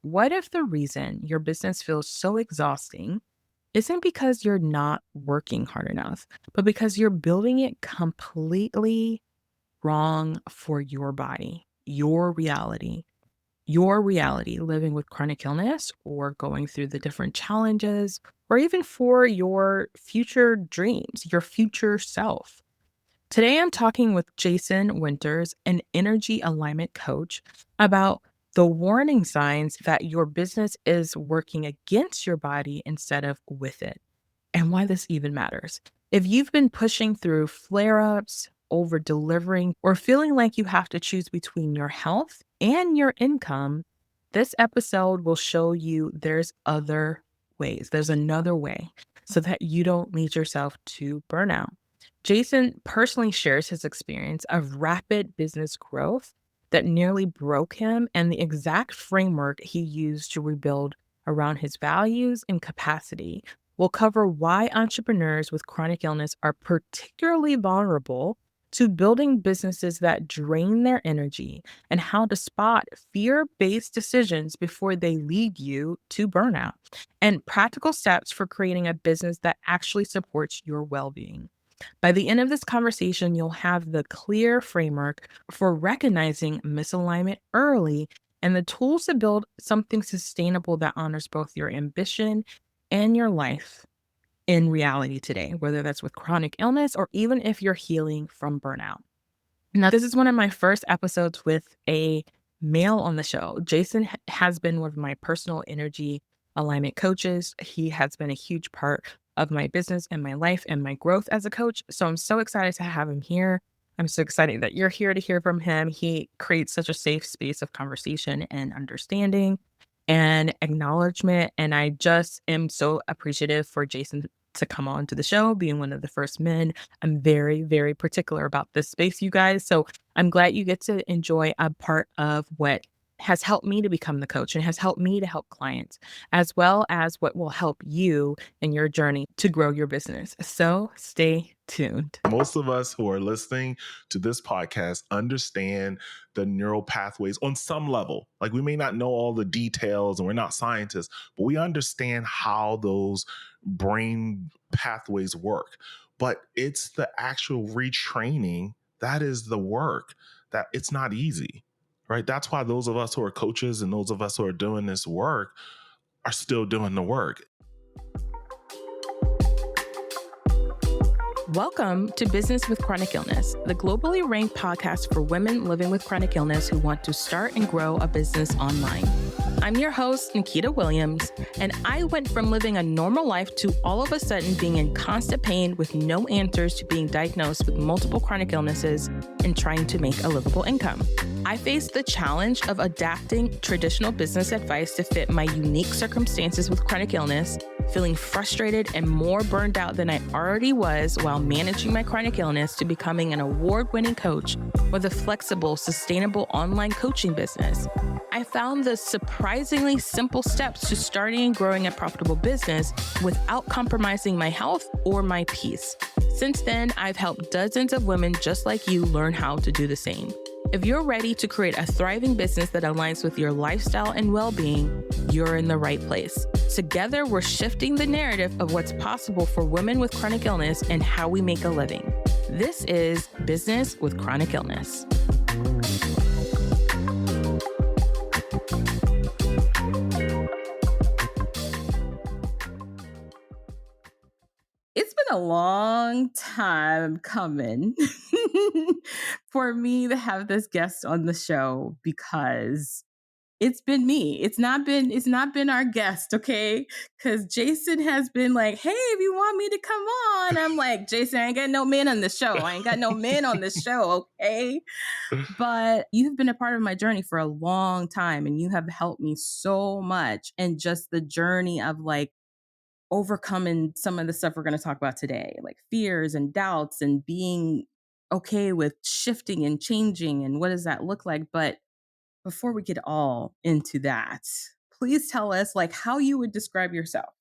What if the reason your business feels so exhausting isn't because you're not working hard enough, but because you're building it completely wrong for your body, your reality living with chronic illness or going through the different challenges, or even for your future dreams, your future self? Today, I'm talking with Jason Winters, an energy alignment coach, about the warning signs that your business is working against your body instead of with it, and why this even matters. If you've been pushing through flare ups, over delivering, or feeling like you have to choose between your health and your income, this episode will show you there's other ways. There's another way so that you don't lead yourself to burnout. Jason personally shares his experience of rapid business growth that nearly broke him and the exact framework he used to rebuild around his values and capacity. We'll cover why entrepreneurs with chronic illness are particularly vulnerable to building businesses that drain their energy and how to spot fear based decisions before they lead you to burnout, and practical steps for creating a business that actually supports your well being. By the end of this conversation, you'll have the clear framework for recognizing misalignment early and the tools to build something sustainable that honors both your ambition and your life in reality today, whether that's with chronic illness or even if you're healing from burnout. Now, this is one of my first episodes with a male on the show. Jason has been one of my personal energy alignment coaches. He has been a huge part of my business and my life and my growth as a coach. So I'm so excited to have him here. I'm so excited that you're here to hear from him. He creates such a safe space of conversation and understanding and acknowledgement. And I just am so appreciative for Jason to come on to the show, being one of the first men. I'm very, very particular about this space, you guys. So I'm glad you get to enjoy a part of what has helped me to become the coach and has helped me to help clients, as well as what will help you in your journey to grow your business. So stay tuned. Most of us who are listening to this podcast understand the neural pathways on some level. Like, we may not know all the details and we're not scientists, but we understand how those brain pathways work. But it's the actual retraining that is the work, that it's not easy, right? That's why those of us who are coaches and those of us who are doing this work are still doing the work. Welcome to Business with Chronic Illness, the globally ranked podcast for women living with chronic illness who want to start and grow a business online. I'm your host, Nikita Williams, and I went from living a normal life to all of a sudden being in constant pain with no answers to being diagnosed with multiple chronic illnesses and trying to make a livable income. I faced the challenge of adapting traditional business advice to fit my unique circumstances with chronic illness, feeling frustrated and more burned out than I already was while managing my chronic illness, to becoming an award-winning coach with a flexible, sustainable online coaching business. I found the surprisingly simple steps to starting and growing a profitable business without compromising my health or my peace. Since then, I've helped dozens of women just like you learn how to do the same. If you're ready to create a thriving business that aligns with your lifestyle and well-being, you're in the right place. Together, we're shifting the narrative of what's possible for women with chronic illness and how we make a living. This is Business with Chronic Illness. It's been a long time coming for me to have this guest on the show, because it's been me. It's not been our guest, okay? Because Jason has been like, hey, if you want me to come on, I'm like, Jason, I ain't got no men on the show. I ain't got no men on the show, okay? But you've been a part of my journey for a long time, and you have helped me so much. And just the journey of like overcoming some of the stuff we're going to talk about today, like fears and doubts and being okay with shifting and changing and what does that look like. But before we get all into that, please tell us like how you would describe yourself.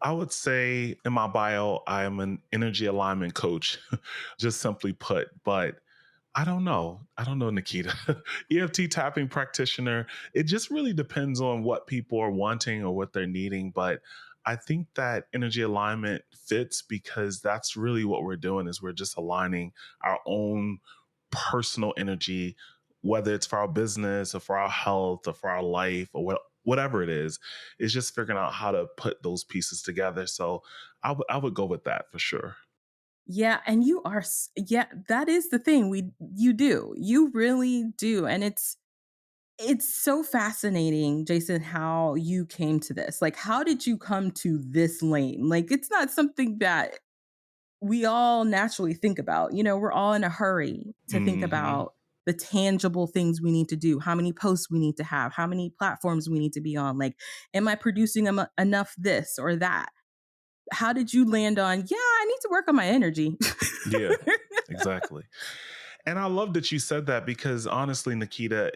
I would say in my bio, I am an energy alignment coach, just simply put. But I don't know. I don't know, Nikita. EFT tapping practitioner, it just really depends on what people are wanting or what they're needing. But I think that energy alignment fits because that's really what we're doing is we're just aligning our own personal energy, whether it's for our business or for our health or for our life or whatever it is just figuring out how to put those pieces together. So I would go with that for sure. Yeah, and you are yeah, that is the thing. You do. You really do. And it's so fascinating, Jason, how you came to this. Like how did you come to this lane? Like it's not something that we all naturally think about. We're all in a hurry to think Hmm. about the tangible things we need to do, how many posts we need to have, how many platforms we need to be on. Like, am I producing enough this or that? How did you land on, yeah, I need to work on my energy? Yeah, exactly. And I love that you said that because honestly, Nikita,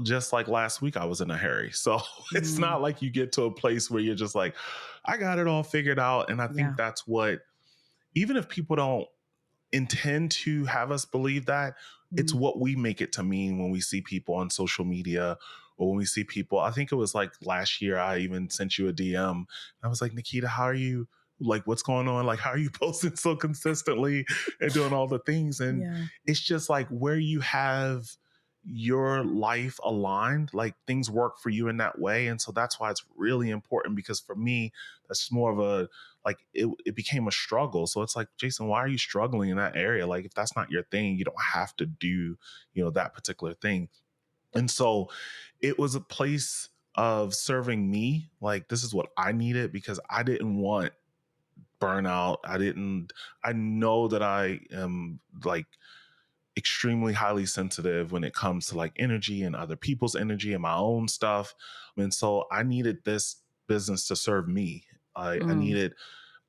just like last week, I was in a hurry. So it's Mm, not like you get to a place where you're just like, I got it all figured out. And I think yeah. that's what, even if people don't intend to have us believe that, it's Mm, what we make it to mean when we see people on social media or when we see people. I think it was like last year, I even sent you a DM. I was like, Nikita, how are you? Like, what's going on? Like, how are you posting so consistently and doing all the things? And yeah. it's just like where you have your life aligned, like things work for you in that way. And so that's why it's really important because for me, that's more of a like it became a struggle. So it's like, Jason, why are you struggling in that area? Like if that's not your thing, you don't have to do, that particular thing. And so it was a place of serving me. Like this is what I needed because I didn't want burnout. I know that I am like extremely highly sensitive when it comes to like energy and other people's energy and my own stuff. And so I needed this business to serve me. I Mm, needed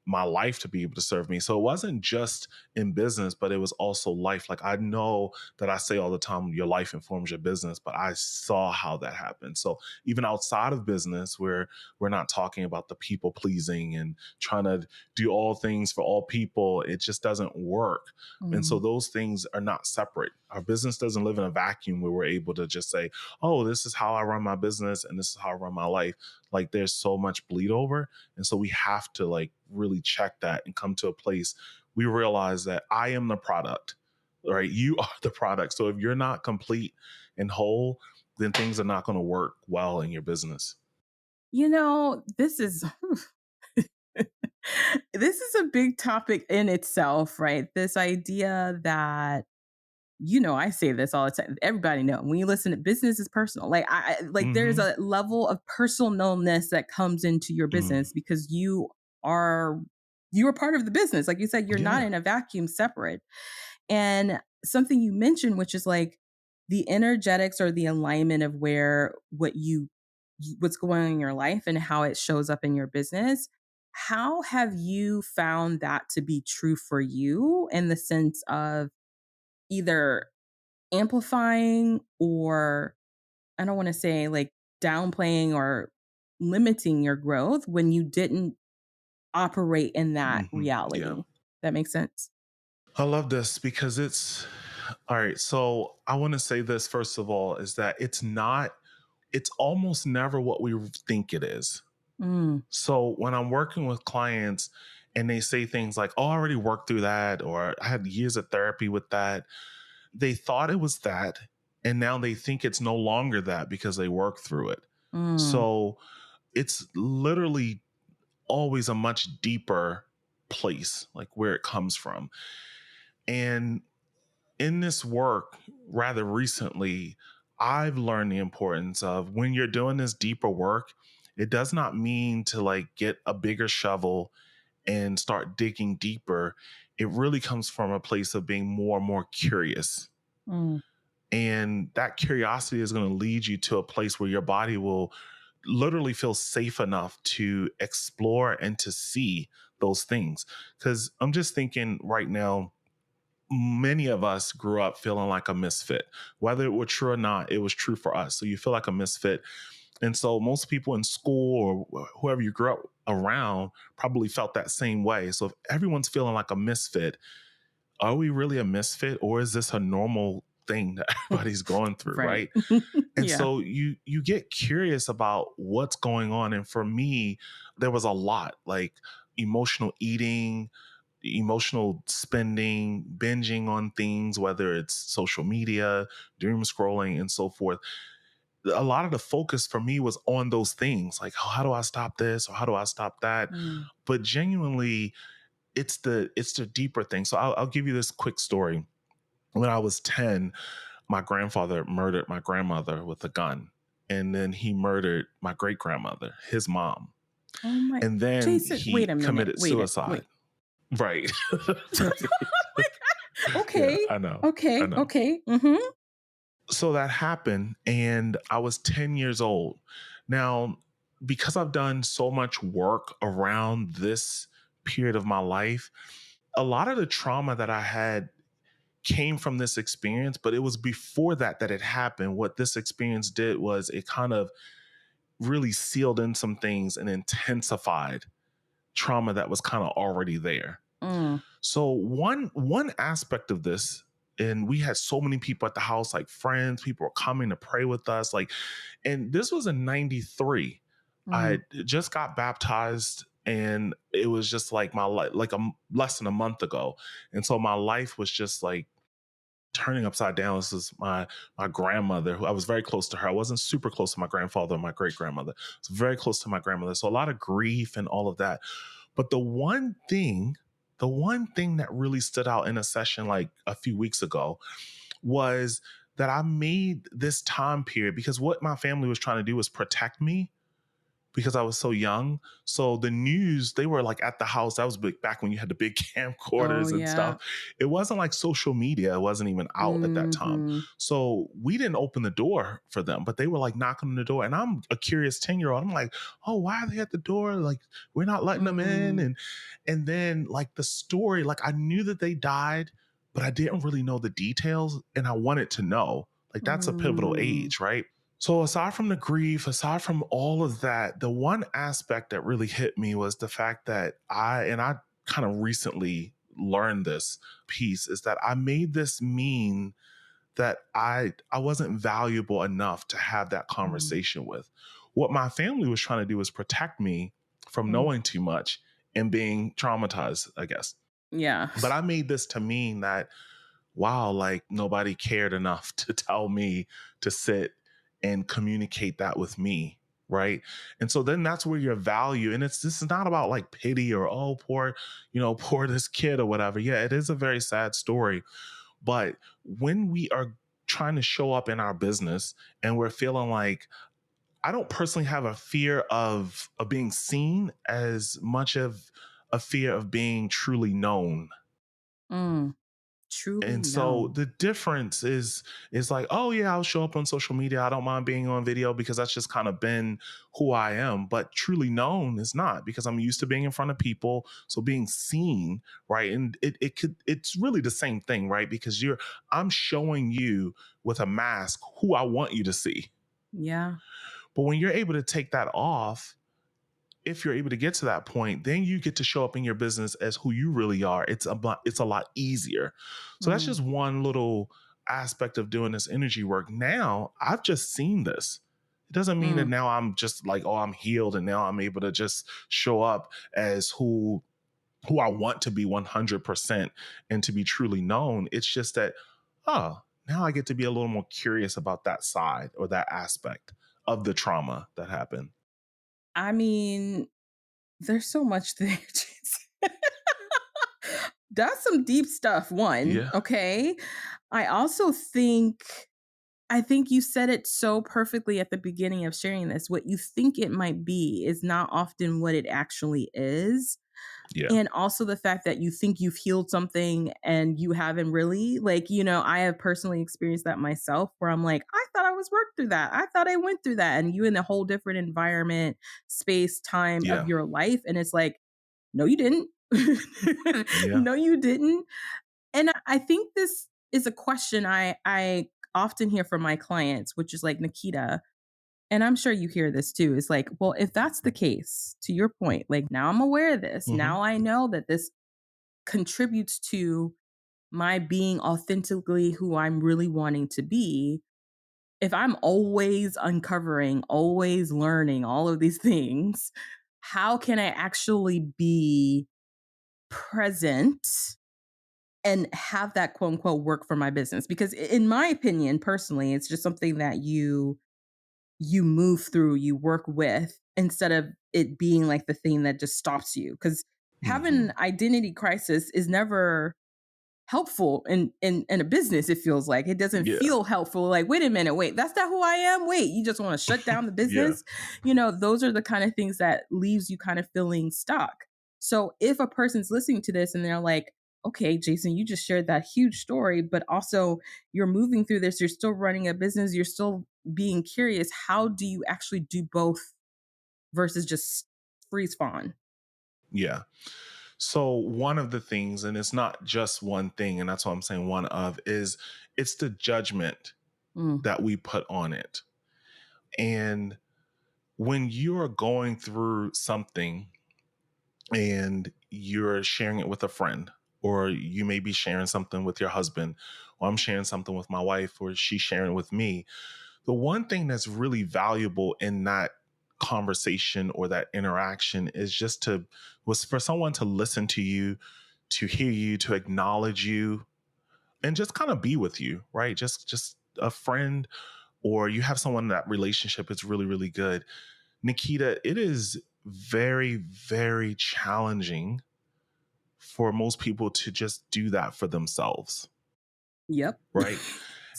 my life to be able to serve me. So it wasn't just in business, but it was also life. Like I know that I say all the time, your life informs your business, but I saw how that happened. So even outside of business, where we're not talking about the people pleasing and trying to do all things for all people, it just doesn't work. And so mm. those things are not separate. Our business doesn't live in a vacuum where we're able to just say, oh, this is how I run my business and this is how I run my life. Like there's so much bleed over. And so we have to like really check that and come to a place we realize that I am the product, right? You are the product. So if you're not complete and whole, then things are not going to work well in your business. This is this is a big topic in itself, right? This idea that I say this all the time. Everybody know when you listen to business is personal. Like like there's Hmm. a level of personalness that comes into your Mm. business because are you are part of the business. Like you said, you're not Yeah. in a vacuum separate. And something you mentioned, which is like the energetics or the alignment of where what's going on in your life and how it shows up in your business. How have you found that to be true for you in the sense of either amplifying or I don't want to say like downplaying or limiting your growth when you didn't operate in that Yeah. reality? That makes sense? I love this because it's all right. So I want to say this first of all is that it's almost never what we think it is. Mm, So when I'm working with clients and they say things like, oh, I already worked through that, or I had years of therapy with that, they thought it was that. And now they think it's no longer that because they worked through it. mm, So it's literally always a much deeper place, like where it comes from. And in this work, rather recently, I've learned the importance of when you're doing this deeper work, it does not mean to like get a bigger shovel and start digging deeper. It really comes from a place of being more and more curious. mm, And that curiosity is going to lead you to a place where your body will literally feel safe enough to explore and to see those things. Because I'm just thinking right now, many of us grew up feeling like a misfit. Whether it was true or not, it was true for us. So you feel like a misfit. And so most people in school or whoever you grew up around probably felt that same way. So if everyone's feeling like a misfit, are we really a misfit, or is this a normal thing that everybody's going through, Right. right? And Yeah. so you get curious about what's going on. And for me, there was a lot, like emotional eating, emotional spending, binging on things, whether it's social media, doom scrolling, and so forth. A lot of the focus for me was on those things, like, oh, how do I stop this, or how do I stop that? Mm. But genuinely, it's the deeper thing. So I'll give you this quick story. When I was 10, my grandfather murdered my grandmother with a gun, and then he murdered my great grandmother, his mom, Oh my and then Jason, wait he a minute. committed Wait a suicide. wait. Right. Oh Right. my God. Yeah, Okay. I know. I Okay. know. Okay. Mhm. So that happened, and I was 10 years old. Now, because I've done so much work around this period of my life, a lot of the trauma that I had came from this experience, but it was before that it happened. What this experience did was it kind of really sealed in some things and intensified trauma that was kind of already there. Mm. So one aspect of this, and we had so many people at the house, like friends, people were coming to pray with us, like, and this was in 93. I Mm. just got baptized, and it was just like my life, like less than a month ago. And so my life was just like turning upside down. This is my grandmother, who I was very close to her. I wasn't super close to my grandfather or my great grandmother. I was very close to my grandmother. So a lot of grief and all of that. But the one thing that really stood out in a session like a few weeks ago was that I made this time period, because what my family was trying to do was protect me because I was so young. So the news, they were like at the house. That was big, back when you had the big Oh camcorders and stuff. yeah. It wasn't like social media. It wasn't even out at that time. Mhm. So we didn't open the door for them, but they were like knocking on the door. And I'm a curious 10-year-old. I'm like, oh, why are they at the door? Like, we're not letting them in. Mm. And then like the story, like I knew that they died, but I didn't really know the details. And I wanted to know. Like that's a pivotal Mm. age, right? So aside from the grief, aside from all of that, the one aspect that really hit me was the fact that I kind of recently learned this piece, is that I made this mean that I wasn't valuable enough to have that Mm. conversation with. What my family was trying to do was protect me from Mm. knowing too much and being traumatized, I guess. Yeah. But I made this to mean that, wow, like nobody cared enough to tell me to sit and communicate that with me. Right. And so then that's where your value, and this is not about like pity or, oh, poor, poor this kid or whatever. Yeah, it is a very sad story. But when we are trying to show up in our business and we're feeling like, I don't personally have a fear of being seen as much of a fear of being truly known. Mm. Truly And so known. the difference is like, oh yeah, I'll show up on social media. I don't mind being on video because that's just kind of been who I am. But truly known is not, because I'm used to being in front of people. So being seen, right? And it's really the same thing, right? Because I'm showing you with a mask who I want you to see. Yeah. But when you're able to take that off, if you're able to get to that point, then you get to show up in your business as who you really are. It's a lot easier. So that's Mm. just one little aspect of doing this energy work. Now I've just seen this. It doesn't mean that Mm. now I'm just like, oh, I'm healed and now I'm able to just show up as who I want to be 100% and to be truly known. It's just that, oh, now I get to be a little more curious about that side or that aspect of the trauma that happened. I mean, there's so much there. Jason. That's some deep stuff, one, Yeah. okay? I also think you said it so perfectly at the beginning of sharing this. What you think it might be is not often what it actually is. Yeah. And also the fact that you think you've healed something and you haven't really. Like, I have personally experienced that myself where I'm like, I thought I was worked through that. I thought I went through that. And you in a whole different environment, space, time of Yeah. your life. And it's like, no, you didn't. Yeah. No, you didn't. And I think this is a question I often hear from my clients, which is like, Nikita, and I'm sure you hear this too, is like, well, if that's the case, to your point, like now I'm aware of this. Hmm. Now I know that this contributes to my being authentically who I'm really wanting to be, if I'm always uncovering, always learning all of these things, how can I actually be present and have that quote unquote work for my business? Because in my opinion, personally, it's just something that you move through, you work with instead of it being like the thing that just stops you. Because having Hmm. an identity crisis is never helpful in a business. It feels like it doesn't Yeah. feel helpful. Like, wait a minute, wait, that's not who I am. Wait, you just want to shut down the Yeah. business. Those are the kind of things that leaves you kind of feeling stuck. So if a person's listening to this and they're like, okay, Jason, you just shared that huge story, but also you're moving through this, you're still running a business, you're still being curious, how do you actually do both versus just freeze fawn? Yeah. So one of the things, and it's not just one thing, and that's what I'm saying one of, is it's the judgment Mm, that we put on it. And when you are going through something and you're sharing it with a friend, or you may be sharing something with your husband, or I'm sharing something with my wife, or she's sharing it with me, the one thing that's really valuable in that conversation or that interaction is just to was for someone to listen to you, to hear you, to acknowledge you, and just kind of be with you, right? Just a friend, or you have someone, that relationship is really, really good. Nikita, it is very, very challenging for most people to just do that for themselves, yep. right?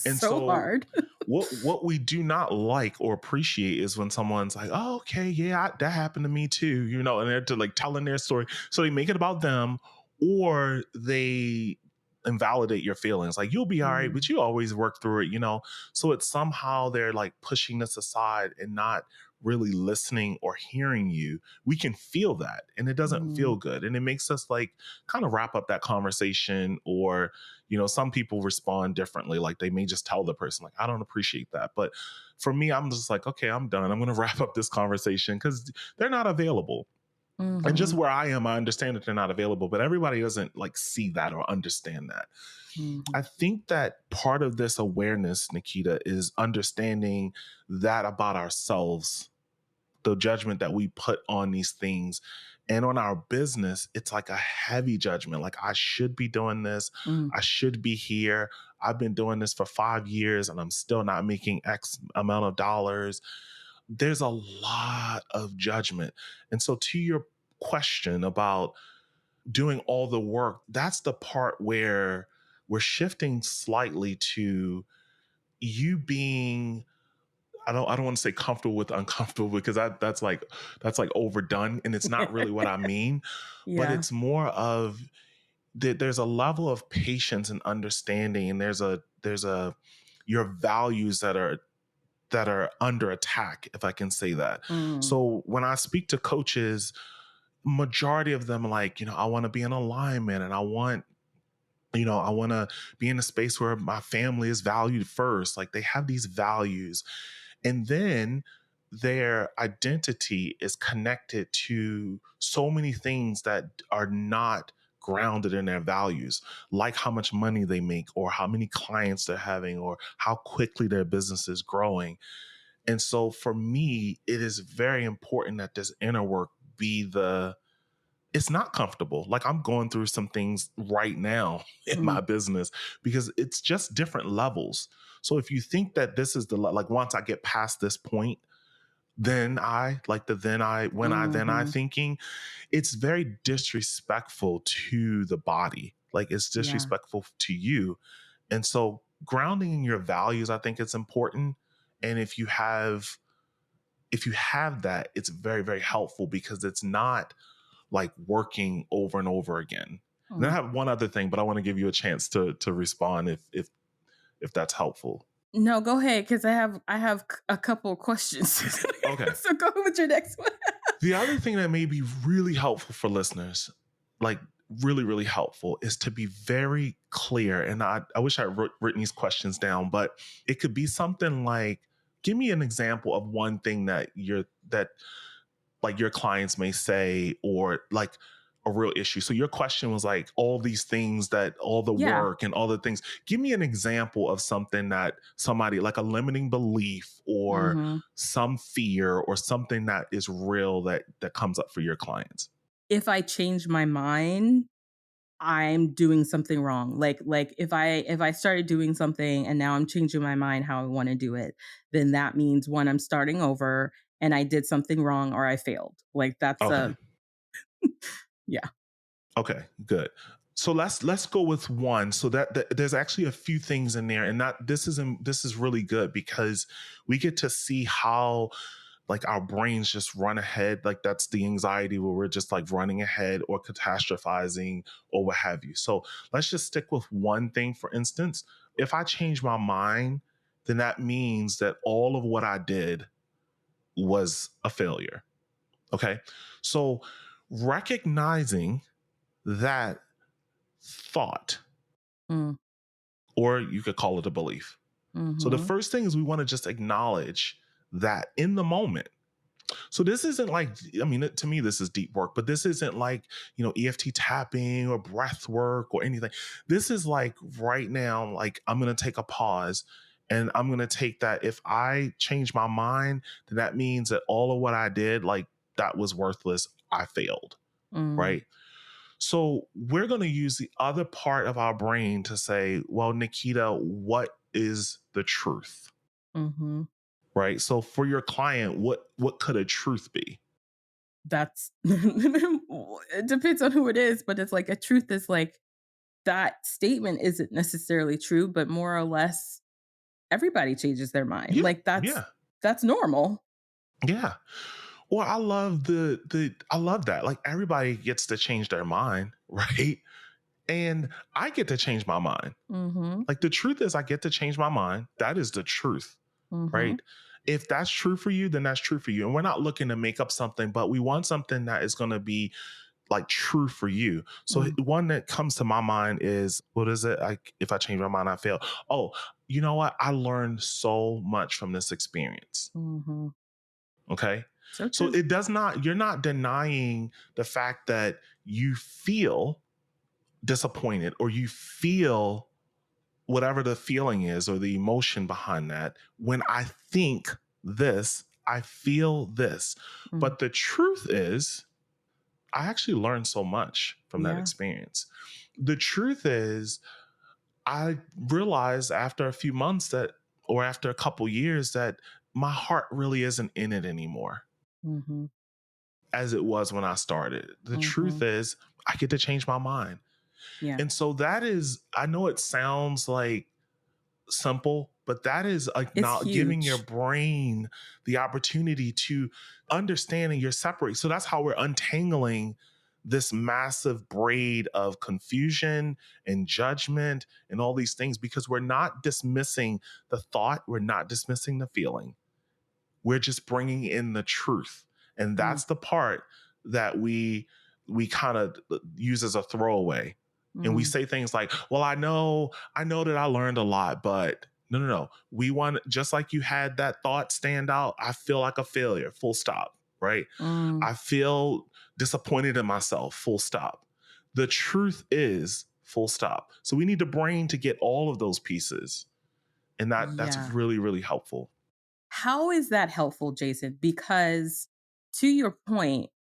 And So so hard. what we do not like or appreciate is when someone's like, "Oh, okay, yeah, that happened to me too," and they're to like telling their story, so they make it about them, or they invalidate your feelings. Like, you'll be all right, but Mm, you always work through it. So it's somehow they're like pushing this aside and not really listening or hearing you. We can feel that, and it doesn't mm, feel good, and it makes us like kind of wrap up that conversation. Or some people respond differently. Like, they may just tell the person, like, I don't appreciate that. But for me, I'm just like, okay, I'm done. I'm going to wrap up this conversation because they're not available. And just mhm, where I am, I understand that they're not available, but everybody doesn't like see that or understand that. I mhm, think that part of this awareness, Nikita, is understanding that about ourselves, the judgment that we put on these things. And on our business, it's like a heavy judgment. Like, I should be doing this. mm, I should be here. I've been doing this for 5 years and I'm still not making X amount of dollars. There's a lot of judgment. And so, to your question about doing all the work, that's the part where we're shifting slightly to you being, I don't want to say comfortable with uncomfortable, because that's like overdone, and it's not really what I mean. But yeah, it's more of there's a level of patience and understanding, and there's a your values that are under attack, if I can say that. mm, So when I speak to coaches, majority of them are like, I want to be in alignment, and I want to be in a space where my family is valued first. Like, they have these values, and then their identity is connected to so many things that are not grounded in their values, like how much money they make, or how many clients they're having, or how quickly their business is growing. And so for me, it is very important that this inner work be it's not comfortable. Like, I'm going through some things right now in my mm, business because it's just different levels. So if you think that this is like, once I get past this point, then I like the then I mhm, thinking, it's very disrespectful to the body. Like, it's yeah, disrespectful to you. And so grounding in your values, I think it's important. And if you have that, it's very, very helpful, because it's not like working over and over again. And then I mm. have one other thing, but I want to give you a chance to respond if that's helpful. No, go ahead, because I have a couple of questions. Okay. So go with your next one. The other thing that may be really helpful for listeners, like really, really helpful, is to be very clear. And I wish I had written these questions down, but it could be something like, give me an example of one thing that like your clients may say, or like a real issue. So your question was like all these things, that all the Yeah. work and all the things. Give me an example of something that somebody, like a limiting belief or Mhm. some fear or something that is real that comes up for your clients. If I change my mind, I'm doing something wrong. Like if I started doing something and now I'm changing my mind how I want to do it, then that means one, I'm starting over and I did something wrong or I failed. Like that's Okay. a yeah. Okay, good. So let's go with one. So that there's actually a few things in there, and that this is really good because we get to see how like our brains just run ahead. Like that's the anxiety where we're just like running ahead or catastrophizing or what have you. So let's just stick with one thing. For instance, if I change my mind, then that means that all of what I did was a failure. Okay, so recognizing that thought, Mm, or you could call it a belief. So the mhm. first thing is we want to just acknowledge that in the moment. So this isn't like, I mean, to me, this is deep work, but this isn't like, EFT tapping or breath work or anything. This is like right now, like I'm going to take a pause and I'm going to take that. If I change my mind, then that means that all of what I did, like that was worthless. I failed. Mm, Right. So we're going to use the other part of our brain to say, well, Nikita, what is the truth? mhm. Right. So for your client, what could a truth be? That's it depends on who it is, but it's like a truth is like that statement isn't necessarily true, but more or less everybody changes their mind. Yeah. Like Yeah. that's normal. Yeah. Well, I love I love that. Like everybody gets to change their mind, right? And I get to change my mind. Mhm. Like the truth is I get to change my mind. That is the truth, Mhm. right? If that's true for you, then that's true for you. And we're not looking to make up something, but we want something that is going to be like true for you. So Mm, one that comes to my mind is, what is it? Like if I change my mind, I fail. Oh, you know what? I learned so much from this experience. mhm. Okay. So So true. it does not, you're not denying the fact that you feel disappointed or you feel whatever the feeling is or the emotion behind that. When I think this, I feel this. Mm, But the truth is, I actually learned so much from that yeah. experience. The truth is, I realized after a few months that, or after a couple years, that my heart really isn't in it anymore Mhm. as it was when I started. The truth Mhm. is, I get to change my mind. Yeah. And so that is, I know it sounds like simple, but that is like It's not giving your huge. brain the opportunity to understand and you're separate. So that's how we're untangling this massive braid of confusion and judgment and all these things because we're not dismissing the thought, we're not dismissing the feeling. We're just bringing in the truth. And Mm, that's the part that we kind of use as a throwaway. And we mm, say things like, "Well, I know that I learned a lot, but no, no, no. We want, just like you had that thought stand out, I feel like a failure, full stop, right? mm. I feel disappointed in myself, full stop. The truth is, full stop." So we need the brain to get all of those pieces. And that's Yeah. really, really helpful. How is that helpful, Jason? Because to your point,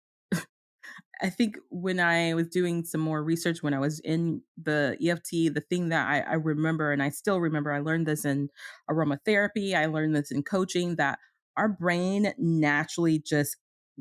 I think when I was doing some more research, when I was in the EFT, the thing that I remember, and I still remember, I learned this in aromatherapy, I learned this in coaching, that our brain naturally just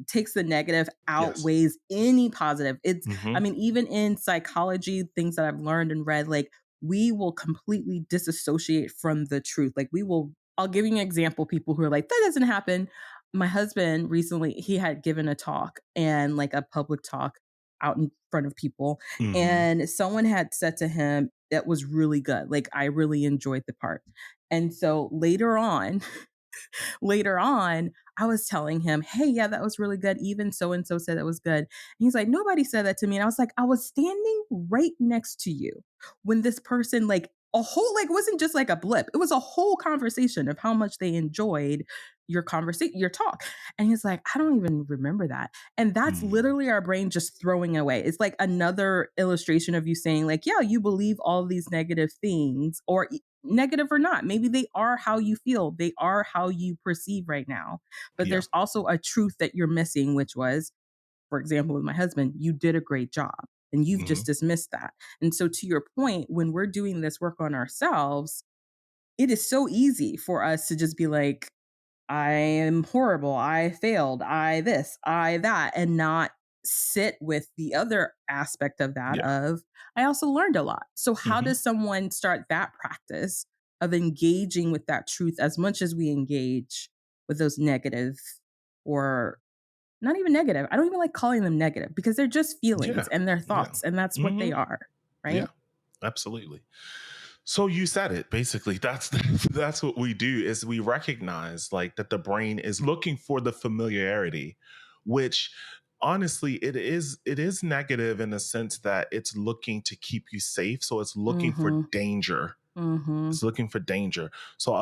takes the negative, Yes. outweighs any positive. It's, I Hmm. mean, even in psychology, things that I've learned and read, like we will completely disassociate from the truth. Like we will, I'll give you an example, people who are like, that doesn't happen. My husband recently, he had given a talk and like a public talk out in front of people, Hmm. and someone had said to him that was really good, like I really enjoyed the part. And so later on, later on, I was telling him, hey, yeah, that was really good, even so and so said that was good. And he's like, nobody said that to me. And I was like, I was standing right next to you when this person like a whole, like, it wasn't just like a blip. It was a whole conversation of how much they enjoyed your conversation, your talk. And he's like, I don't even remember that. And that's Mm, literally our brain just throwing away. It's like another illustration of you saying, like, yeah, you believe all these negative things, or negative or not. Maybe they are how you feel, they are how you perceive right now. But yeah. there's also a truth that you're missing, which was, for example, with my husband, you did a great job. And you've Hmm. just dismissed that. And so, to your point, when we're doing this work on ourselves, it is so easy for us to just be like, I am horrible. I failed. I this, I that, and not sit with the other aspect of that Yeah. of, I also learned a lot. So, how Hmm. does someone start that practice of engaging with that truth as much as we engage with those negative, or not even negative. I don't even like calling them negative because they're just feelings Yeah. and their Yeah. thoughts, and that's what Hmm. they are, Yeah. right? Absolutely. So you said it basically. That's that's what we do is we recognize like that the brain is looking for the familiarity, which honestly it is negative in the sense that it's looking to keep you safe. So it's looking for Mhm. danger. Mhm. It's looking for danger. So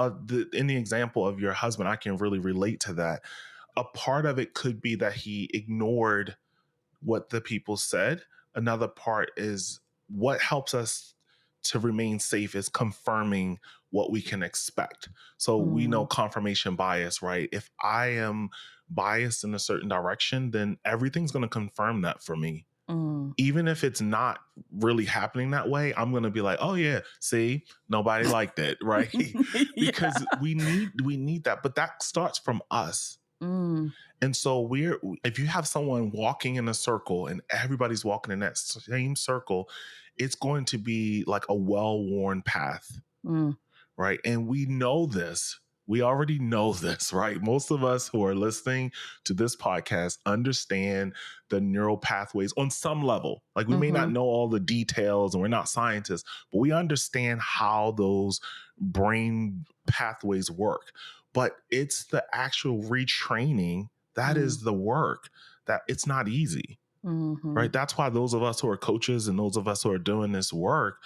in the example of your husband, I can really relate to that. A part of it could be that he ignored what the people said. Another part is what helps us to remain safe is confirming what we can expect. So we know Mm. confirmation bias, right? If I am biased in a certain direction, then everything's going to confirm that for me. Mm. Even if it's not really happening that way, I'm going to be like, "Oh yeah, see, nobody liked it," right? Yeah. Because we need that, but that starts from us. Mm. And so if you have someone walking in a circle and everybody's walking in that same circle, it's going to be like a well-worn path, Mm. right? And we know this. We already know this, right? Most of us who are listening to this podcast understand the neural pathways on some level. Like we may not Mhm. know all the details and we're not scientists, but we understand how those brain pathways work. But it's the actual retraining that Mm. is the work that it's not easy, Mhm. right? That's why those of us who are coaches and those of us who are doing this work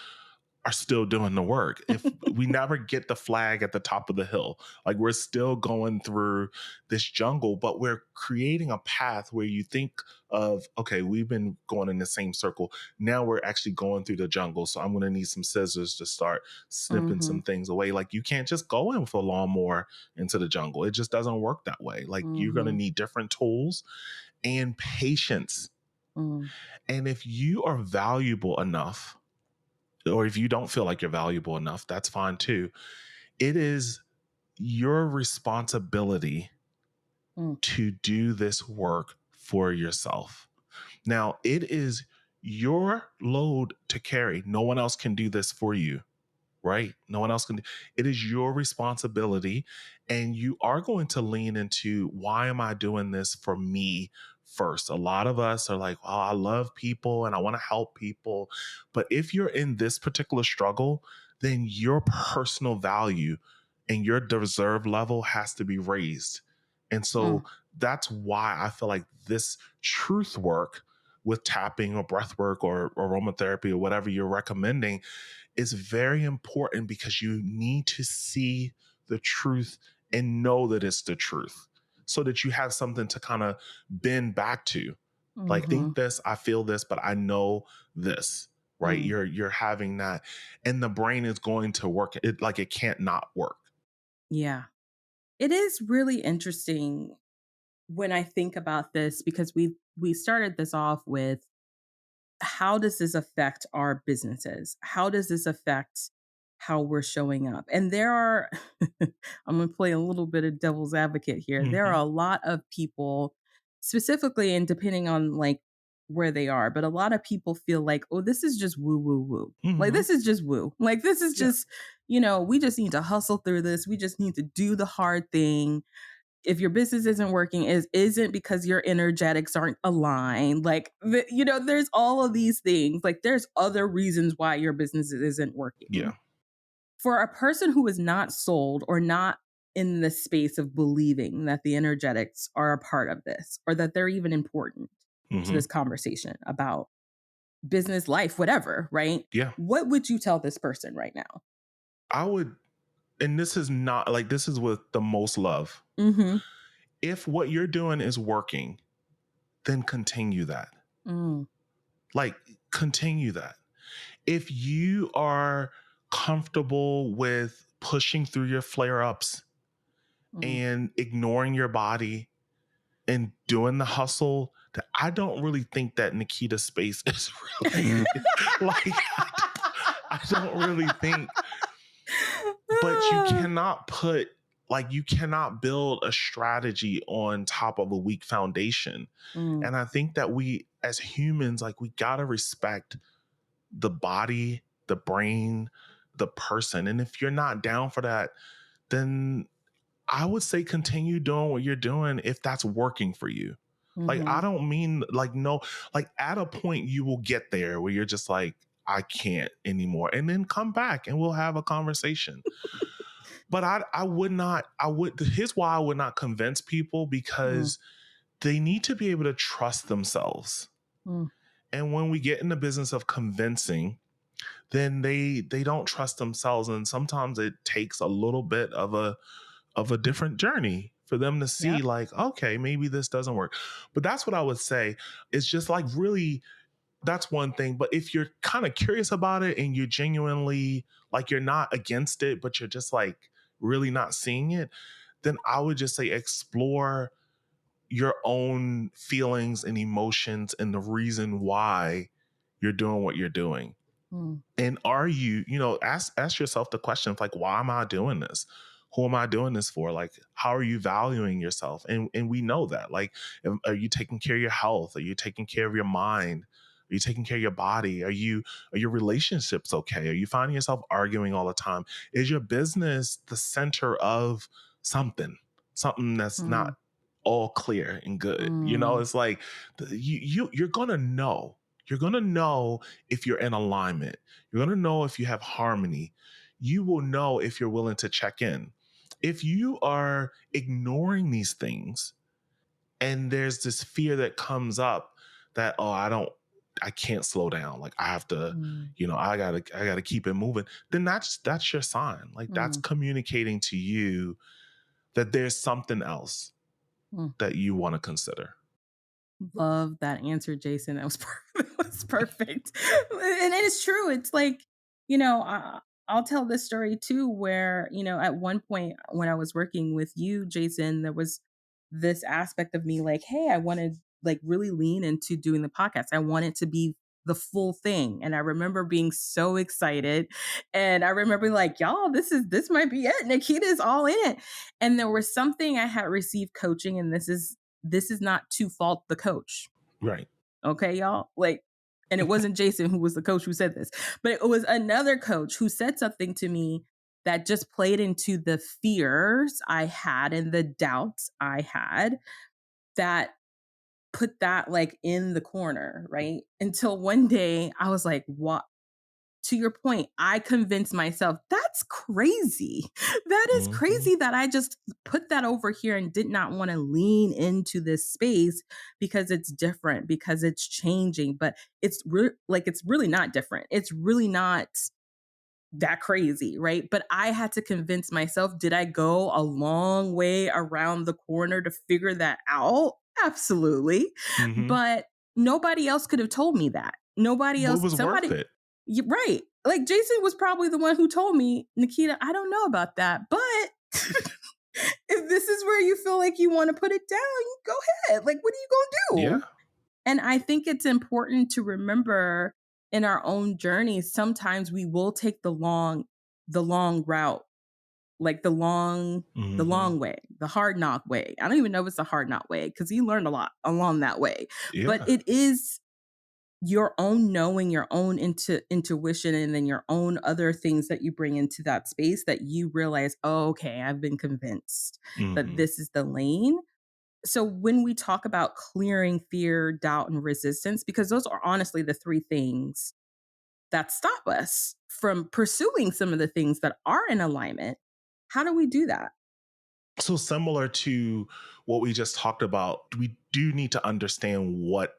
are still doing the work. If we never get the flag at the top of the hill, like we're still going through this jungle, but we're creating a path where you think of, okay, we've been going in the same circle. Now we're actually going through the jungle. So I'm going to need some scissors to start snipping some Mhm. things away. Like you can't just go in with a lawnmower into the jungle. It just doesn't work that way. Like you're going to Mhm. need different tools and patience. Mm. And if you are valuable enough, or if you don't feel like you're valuable enough, that's fine too. It is your responsibility Mm. to do this work for yourself. Now, it is your load to carry. No one else can do this for you, right? No one else can. It is your responsibility. And you are going to lean into why am I doing this for me first? A lot of us are like, oh, I love people and I want to help people. But if you're in this particular struggle, then your personal value and your deserve level has to be raised. And so Mm. that's why I feel like this truth work with tapping or breath work or aromatherapy or whatever you're recommending is very important because you need to see the truth and know that it's the truth so that you have something to kind of bend back to. Like think Mhm. this, I feel this, but I know this, right? Mm. You're having that and the brain is going to work it like it can't not work. Yeah. It is really interesting when I think about this, because we started this off with, how does this affect our businesses? How does this affect how we're showing up? And there are, I'm going to play a little bit of devil's advocate here. There are Hmm. a lot of people, specifically, and depending on like where they are, but a lot of people feel like, oh, this is just woo, woo, woo. Like, Hmm. this is just woo. Like, this is Yeah. just, we just need to hustle through this. We just need to do the hard thing. If your business isn't working, isn't because your energetics aren't aligned. Like, there's all of these things. Like, there's other reasons why your business isn't working. Yeah. For a person who is not sold or not in the space of believing that the energetics are a part of this, or that they're even important to Hmm. this conversation about business, life, whatever, right? Yeah. What would you tell this person right now? I would, and this is not like, this is with the most love. Mm-hmm. If what you're doing is working, then continue that. Mm, Like, continue that. If you are comfortable with pushing through your flare ups mm. and ignoring your body and doing the hustle, that I don't really think that Nikita space is really like, I don't really think, but you cannot put, like, you cannot build a strategy on top of a weak foundation. Mm, And I think that we as humans, like, we got to respect the body, the brain, the person. And if you're not down for that, then I would say continue doing what you're doing if that's working for you. Like, I mm-hmm. don't mean like, no, like at a point you will get there where you're just like, I can't anymore. And then come back and we'll have a conversation. But I would not, here's why I would not convince people, Mm, because they need to be able to trust themselves. mm. And when we get in the business of convincing, then they don't trust themselves. And sometimes it takes a little bit of a different journey for them to see, Yep. like, okay, maybe this doesn't work. But that's what I would say. It's just like, really, that's one thing. But if you're kind of curious about it and you're genuinely like, you're not against it, but you're just like really not seeing it, then I would just say explore your own feelings and emotions and the reason why you're doing what you're doing. Mm, And are you, ask yourself the question of like, why am I doing this? Who am I doing this for? Like, how are you valuing yourself? And we know that. Like, are you taking care of your health? Are you taking care of your mind? Are you taking care of your body? Are your relationships okay? Are you finding yourself arguing all the time? Is your business the center of something? Something that's not mm, all clear and good. mm, It's like, you're gonna know. You're gonna know if you're in alignment. You're going to know if you have harmony. You will know if you're willing to check in. If you are ignoring these things and there's this fear that comes up that, oh, I can't slow down. Like, I have to, mm, I gotta keep it moving. Then that's your sign. Like, that's mm, communicating to you that there's something else mm. that you want to consider. Love that answer, Jason. That was that was perfect. And it is true. It's like, I'll tell this story too, where, at one point when I was working with you, Jason, there was this aspect of me like, hey, I wanted like really lean into doing the podcast. I want it to be the full thing. And I remember being so excited. And I remember like, y'all, this might be it. Nikita's all in it. And there was something I had received coaching, and this is not to fault the coach. Right. Okay, y'all? Like, and it wasn't Jason who was the coach who said this, but it was another coach who said something to me that just played into the fears I had and the doubts I had, that put that like in the corner, right? Until one day I was like, what? To your point, I convinced myself that's crazy. That is Hmm. crazy that I just put that over here and did not want to lean into this space because it's different, because it's changing. But it's really not different. It's really not that crazy, right? But I had to convince myself, did I go a long way around the corner to figure that out? Absolutely. Hmm. But nobody else could have told me that. Nobody But it else, was worth somebody, it. right. Like Jason was probably the one who told me, Nikita, I don't know about that, but if this is where you feel like you want to put it down, you go ahead. Like, what are you going to Yeah. do? And I think it's important to remember in our own journeys, sometimes we will take the long route, like the Hmm. long way, the hard knock way. I don't even know if it's a hard knock way because you learn a lot along that way. But Yeah. it is your own knowing, your own intuition, and then your own other things that you bring into that space that you realize, oh, okay, I've been convinced that Hmm. this is the lane. So when we talk about clearing fear, doubt, and resistance, because those are honestly the three things that stop us from pursuing some of the things that are in alignment, how do we do that? So similar to what we just talked about, we do need to understand what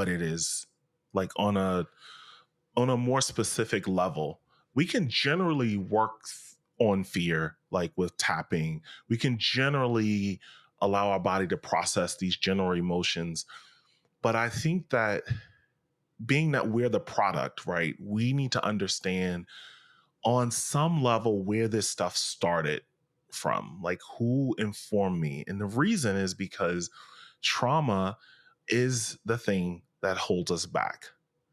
it is, like on a more specific level. We can generally work on fear, like with tapping. We can generally allow our body to process these general emotions. But I think that being that we're the product, right, we need to understand on some level where this stuff started from, like who informed me. And the reason is because trauma is the thing that holds us back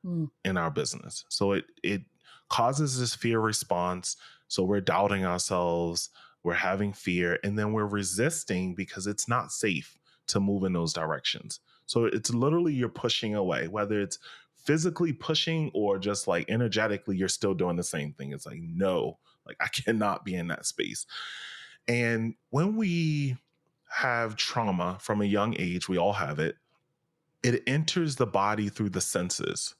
Mm, in our business. So it causes this fear response. So we're doubting ourselves, we're having fear, and then we're resisting because it's not safe to move in those directions. So it's literally you're pushing away, whether it's physically pushing or just like energetically, you're still doing the same thing. It's like, no, like I cannot be in that space. And when we have trauma from a young age, we all have it, it enters the body through the senses.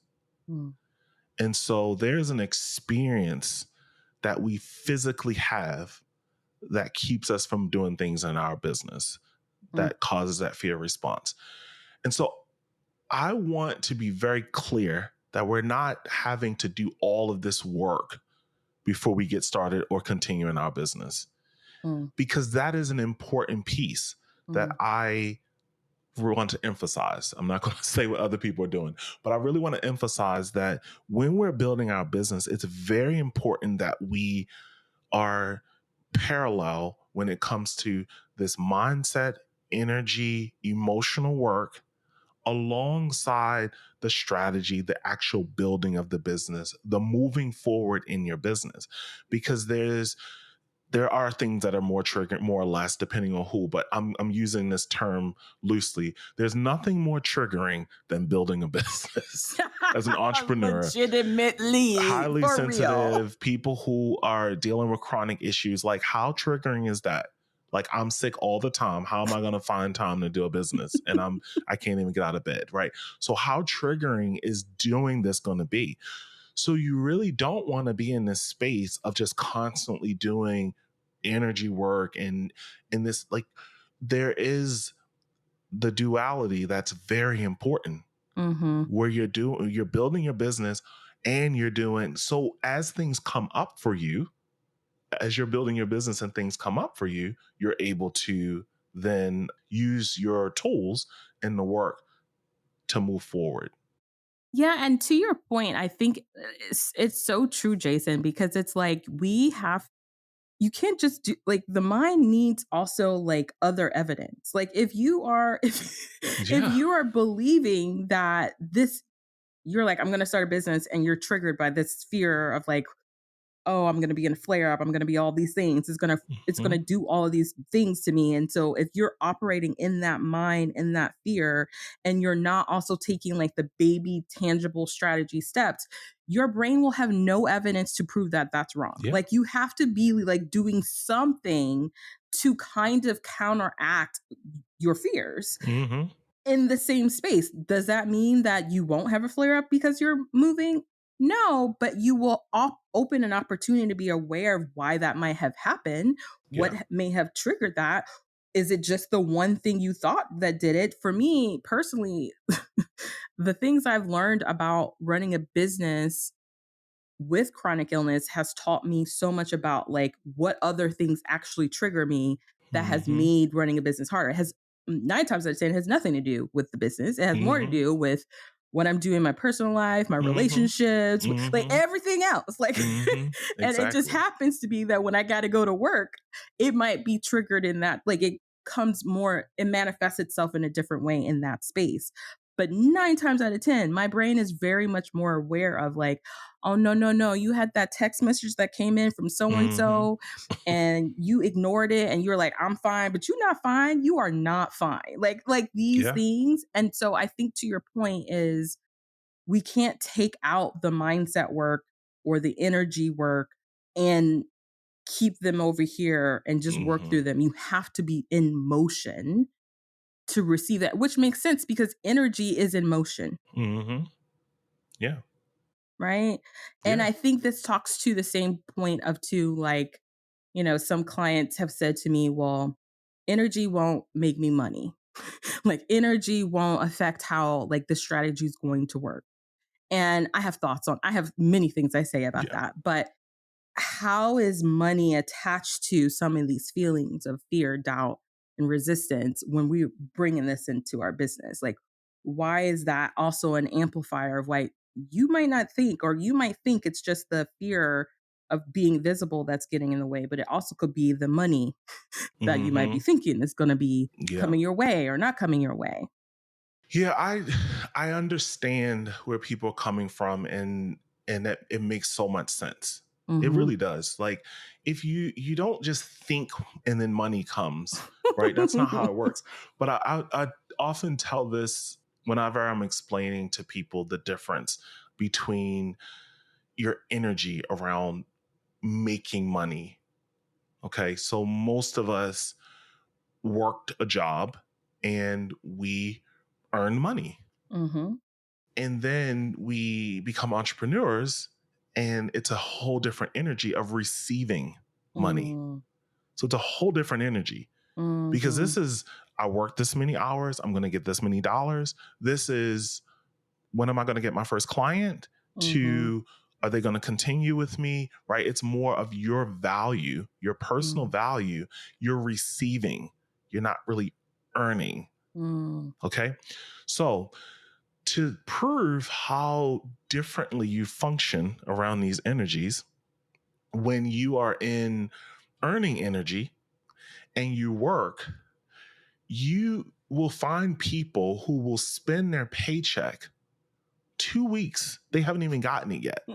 mm, And so there's an experience that we physically have that keeps us from doing things in our business mm, that causes that fear response. And so I want to be very clear that we're not having to do all of this work before we get started or continue in our business, mm, because that is an important piece that mm, I want to emphasize. I'm not going to say what other people are doing, but I really want to emphasize that when we're building our business, it's very important that we are parallel when it comes to this mindset, energy, emotional work alongside the strategy, the actual building of the business, the moving forward in your business. Because there are things that are more triggering, more or less, depending on who, but I'm using this term loosely. There's nothing more triggering than building a business. As an entrepreneur, Legitimately, highly for real. sensitive, people who are dealing with chronic issues, like how triggering is that? Like I'm sick all the time. How am I going to find time to do a business? And I can't even get out of bed, right? So how triggering is doing this going to be? So you really don't want to be in this space of just constantly doing energy work and in this, like, there is the duality that's very important Mm-hmm. where you're building your business and you're doing so as things come up for you, as you're building your business and things come up for you, you're able to then use your tools in the work to move forward. Yeah, and to your point, I think it's so true, Jason, because it's like you can't just do like the mind needs also like other evidence. Like if you are if Yeah. you are believing that this you're like I'm going to start a business and you're triggered by this fear of like oh, I'm going to be in a flare up. I'm going to be all these things. It's going to Mhm. do all of these things to me. And so if you're operating in that mind, in that fear, and you're not also taking like the baby tangible strategy steps, your brain will have no evidence to prove that that's wrong. Yeah. Like you have to be like doing something to kind of counteract your fears Hmm. in the same space. Does that mean that you won't have a flare up because you're moving? No, but you will open an opportunity to be aware of why that might have happened, what Yeah. may have triggered that. Is it just the one thing you thought that did it? For me personally, the things I've learned about running a business with chronic illness has taught me so much about like what other things actually trigger me that has Hmm. made running a business harder. It has 9 times out of 10 has nothing to do with the business. It has more to Hmm. do with what I'm doing in my personal life, my Hmm. relationships, like Hmm. everything else. Like, Hmm. and it just Exactly. happens to be that when I got to go to work, it might be triggered in that, like it comes more, it manifests itself in a different way in that space. But 9 times out of 10, my brain is very much more aware of like, oh no no no, you had that text message that came in from so and Hmm. so and you ignored it and you're like I'm fine, but you're not fine, you are not fine, like these Yeah. things. And so I think to your point is we can't take out the mindset work or the energy work and keep them over here and just work Hmm. through them. You have to be in motion to receive that, which makes sense because energy is in motion. Hmm. Yeah. Right. And Yeah. I think this talks to the same point of too, like, some clients have said to me, well, energy won't make me money. Like energy won't affect how like the strategy is going to work. And I have many things I say about Yeah. that. But how is money attached to some of these feelings of fear, doubt, and resistance when we bringing this into our business? Like, why is that also an amplifier of like you might not think, or you might think it's just the fear of being visible that's getting in the way, but it also could be the money that you might be Hmm. thinking is going to be Yeah. coming your way or not coming your way. Yeah, I understand where people are coming from, and that it makes so much sense. It Mm-hmm. really does. Like, if you don't just think and then money comes, right? That's not how it works. But I often tell this whenever I'm explaining to people the difference between your energy around making money. Okay, so most of us worked a job and we earned money, Mm-hmm. and then we become entrepreneurs, and it's a whole different energy of receiving money. So it's a whole different energy, because Mm-hmm. this is, I work this many hours, I'm going to get this many dollars. This is, when am I going to get my first client? Mm-hmm. To, are they going to continue with me? Right? It's more of your value, your personal Mm-hmm. value. You're receiving, you're not really earning. Mm-hmm. Okay. So, to prove how differently you function around these energies, when you are in earning energy and you work, you will find people who will spend their paycheck 2 weeks. They haven't even gotten it yet,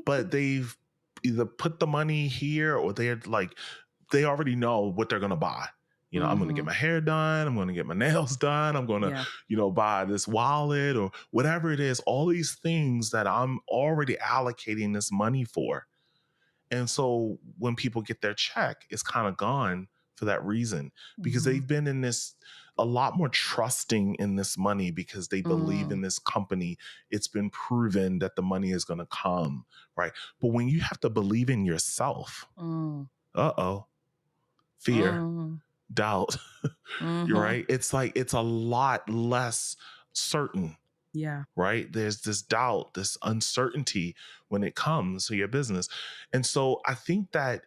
but they've either put the money here, or they're like, they already know what they're going to buy. I'm going to get Mm-hmm. my hair done. I'm going to get my nails done. I'm going to, Yeah. buy this wallet or whatever it is, all these things that I'm already allocating this money for. And so when people get their check, it's kind of gone for that reason, because Mhm. they've been in this, a lot more trusting in this money, because they believe Mm, in this company. It's been proven that the money is going to come, right? But when you have to believe in yourself, mm, fear, mm, doubt, you're mhm. right. It's like, it's a lot less certain, Yeah. right? There's this doubt, this uncertainty when it comes to your business. And so I think that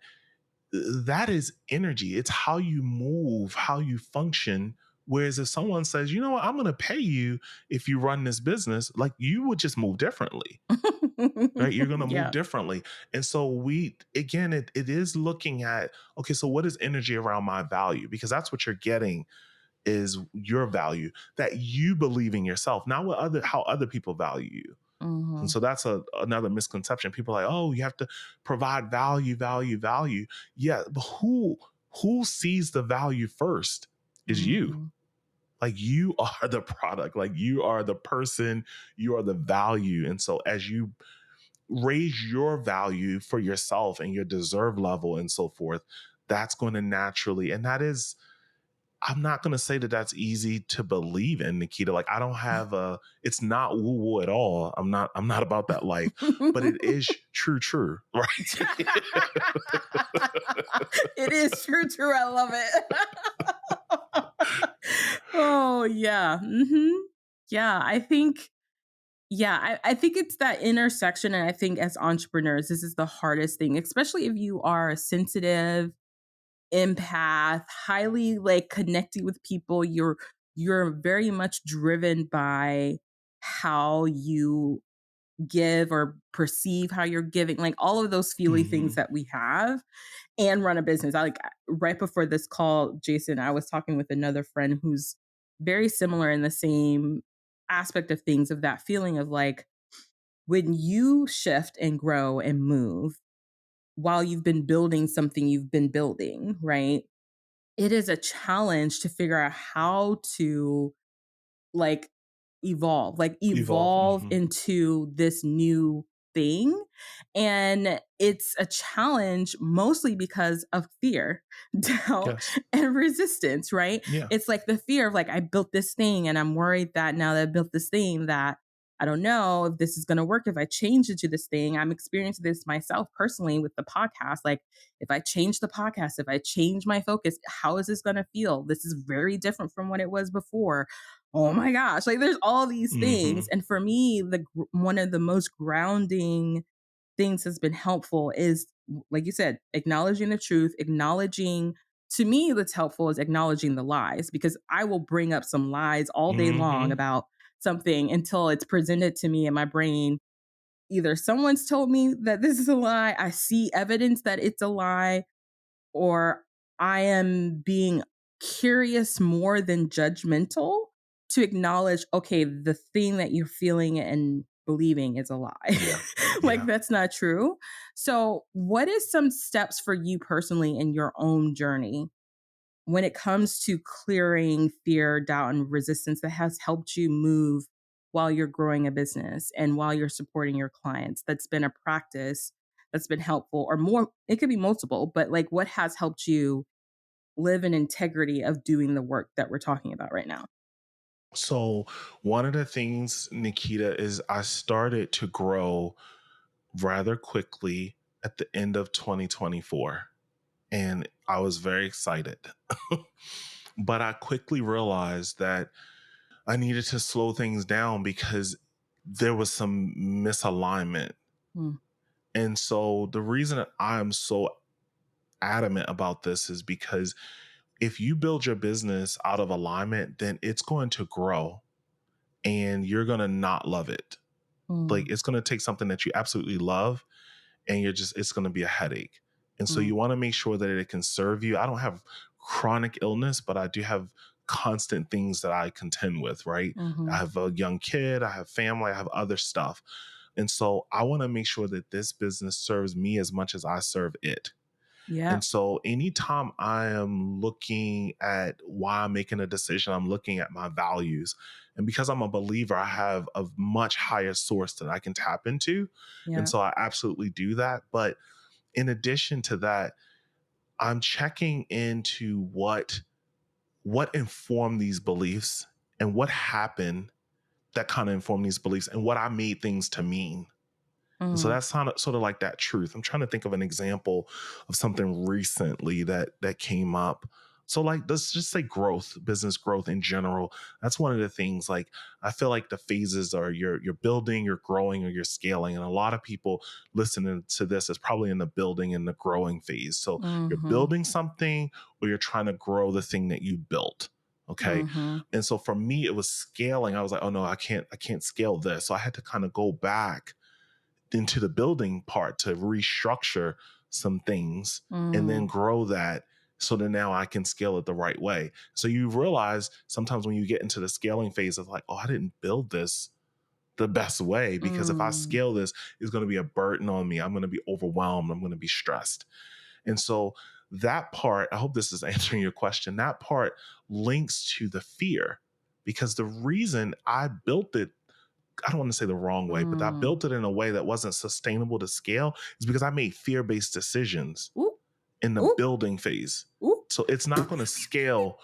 that is energy. It's how you move, how you function. Whereas if someone says, you know what, I'm going to pay you if you run this business, like, you would just move differently, right? You're going to move Yeah. differently. And so again, it is looking at, okay, so what is energy around my value? Because that's what you're getting, is your value, that you believe in yourself, not how other people value you. And Mhm. so that's another misconception. People are like, oh, you have to provide value, value, value. Yeah, but who sees the value first is you. Mhm. Like, you are the product, like, you are the person, you are the value. And so as you raise your value for yourself and your deserve level and so forth, that's going to naturally, and that is, I'm not going to say that that's easy to believe in, Nikita. Like, I don't have it's not woo woo at all. I'm not about that life, but it is true, right? It is true, true. I love it. Oh, yeah. Mhm. Yeah, I think it's that intersection, and I think as entrepreneurs, this is the hardest thing, especially if you are a sensitive empath, highly, like, connecting with people. You're very much driven by how you give or perceive how you're giving, like, all of those feely things Hmm. that we have, and run a business. I like right before this call, Jason, I was talking with another friend who's very similar in the same aspect of things, of that feeling of like when you shift and grow and move while you've been building something you've been building, right? It is a challenge to figure out how to like Evolve. evolve Hmm. into this new thing. And it's a challenge mostly because of fear, doubt, Yes. and resistance, right? Yeah. It's like the fear of like, I built this thing and I'm worried that now that I built this thing, that I don't know if this is going to work if I change it to this thing. I'm experiencing this myself personally with the podcast. Like, if I change the podcast, if I change my focus, how is this going to feel? This is very different from what it was before. Oh my gosh, like there's all these things. Hmm. And for me, one of the most grounding things has been helpful is, like you said, acknowledging the truth, acknowledging, to me, what's helpful is acknowledging the lies, because I will bring up some lies all day long Hmm. about something until it's presented to me in my brain. Either someone's told me that this is a lie, I see evidence that it's a lie, or I am being curious more than judgmental to acknowledge, okay, the thing that you're feeling and believing is a lie. Yeah. Like, Yeah. that's not true. So, what is some steps for you personally in your own journey when it comes to clearing fear, doubt, and resistance that has helped you move while you're growing a business and while you're supporting your clients? That's been a practice that's been helpful, or more, it could be multiple, but like what has helped you live in integrity of doing the work that we're talking about right now? So, one of the things, Nikita, is I started to grow rather quickly at the end of 2024. And I was very excited. But I quickly realized that I needed to slow things down because there was some misalignment. Mm, And so the reason that I'm so adamant about this is because if you build your business out of alignment, then it's going to grow and you're going to not love it. Like mm, it's going to take something that you absolutely love and it's going to be a headache. And so mm, you want to make sure that it can serve you. I don't have chronic illness, but I do have constant things that I contend with, right? I mhm. have a young kid, I have family, I have other stuff. And so I want to make sure that this business serves me as much as I serve it. Yeah, And so anytime I am looking at why I'm making a decision, I'm looking at my values. And because I'm a believer, I have a much higher source that I can tap into. And yeah. so I absolutely do that. But in addition to that, I'm checking into what informed these beliefs and what happened that kind of informed these beliefs and what I made things to mean. And so Mm, that's sort of like that truth. I'm trying to think of an example of something recently that came up. So like let's just say growth, business growth in general. That's one of the things. Like I feel like the phases are you're building, you're growing, or you're scaling. And a lot of people listening to this is probably in the building and the growing phase. So you're mhm, building something or you're trying to grow the thing that you built. Okay. mhm, And so for me, it was scaling. I was like, oh no, I can't scale this. So I had to kind of go back into the building part to restructure some things and then mm, grow that so that now I can scale it the right way. So you realize sometimes when you get into the scaling phase of like, oh, I didn't build this the best way because if I mm, scale this, it's going to be a burden on me. I'm going to be overwhelmed. I'm going to be stressed. And so that part, I hope this is answering your question. That part links to the fear because the reason I built it, I don't want to say the wrong way, but I mm. built it in a way that wasn't sustainable to scale is because I made fear-based decisions Ooh, in the ooh, building phase. ooh, So it's not going to scale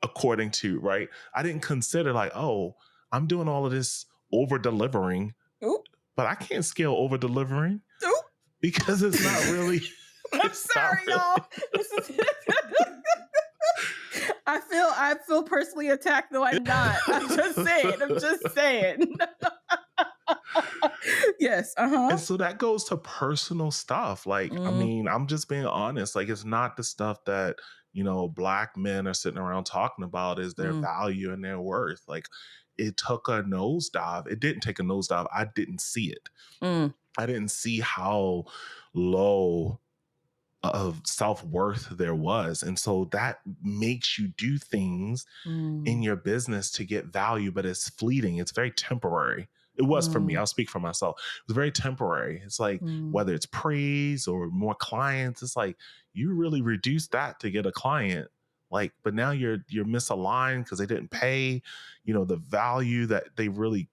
according to, right? I didn't consider like, oh, I'm doing all of this over delivering, ooh, but I can't scale over delivering ooh. because it's not really, I'm it's not sorry, really. y'all. This is I feel personally attacked, though I'm not. I'm just saying. I'm just saying. Yes. Uh huh. And so that goes to personal stuff. Like, I Mm, mean, I'm just being honest. Like, it's not the stuff that, Black men are sitting around talking about is their mm, value and their worth. Like, it took a nosedive. It didn't take a nosedive. I didn't see it. mm, I didn't see how low of self worth there was. And so that makes you do things in mm, your business to get value, but it's fleeting. It's very temporary. It was for me. mm, I'll speak for myself. It was very temporary. It's like mm, whether it's praise or more clients, it's like you really reduce that to get a client. Like, but now you're misaligned because they didn't pay, the value that they really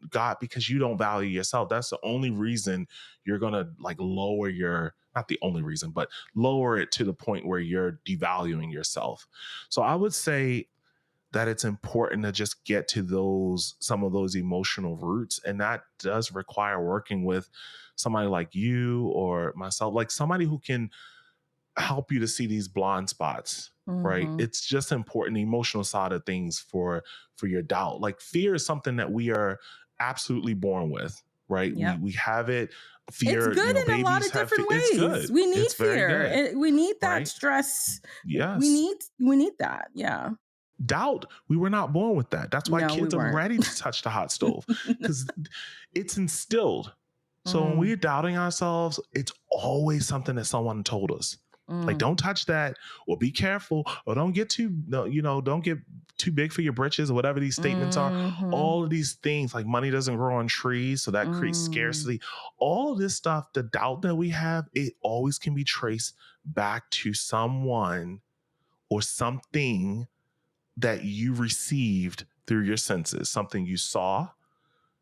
got because you don't value yourself. That's the only reason you're gonna like lower your not the only reason, but lower it to the point where you're devaluing yourself. So I would say that it's important to just get to some of those emotional roots. And that does require working with somebody like you or myself, like somebody who can help you to see these blind spots, right? mhm, It's just important, the emotional side of things for your doubt. Like fear is something that we are absolutely born with, right? Yep. We have it. It's Fear, good in a lot babies of have fear. different It's ways. good. We need It's very fear. good, We need that right? stress. We Yes. need we need that. Yeah. Doubt, we were not born with that. That's why No, we kids are weren't. ready to touch the hot stove because it's instilled. So when Mm, we're doubting ourselves, it's always something that someone told us. Like, mm, don't touch that, or be careful, or don't get too, no, don't get too big for your britches, or whatever these statements are. mhm, All of these things, like money doesn't grow on trees, so that creates mm. scarcity. All this stuff, the doubt that we have, it always can be traced back to someone or something that you received through your senses, something you saw,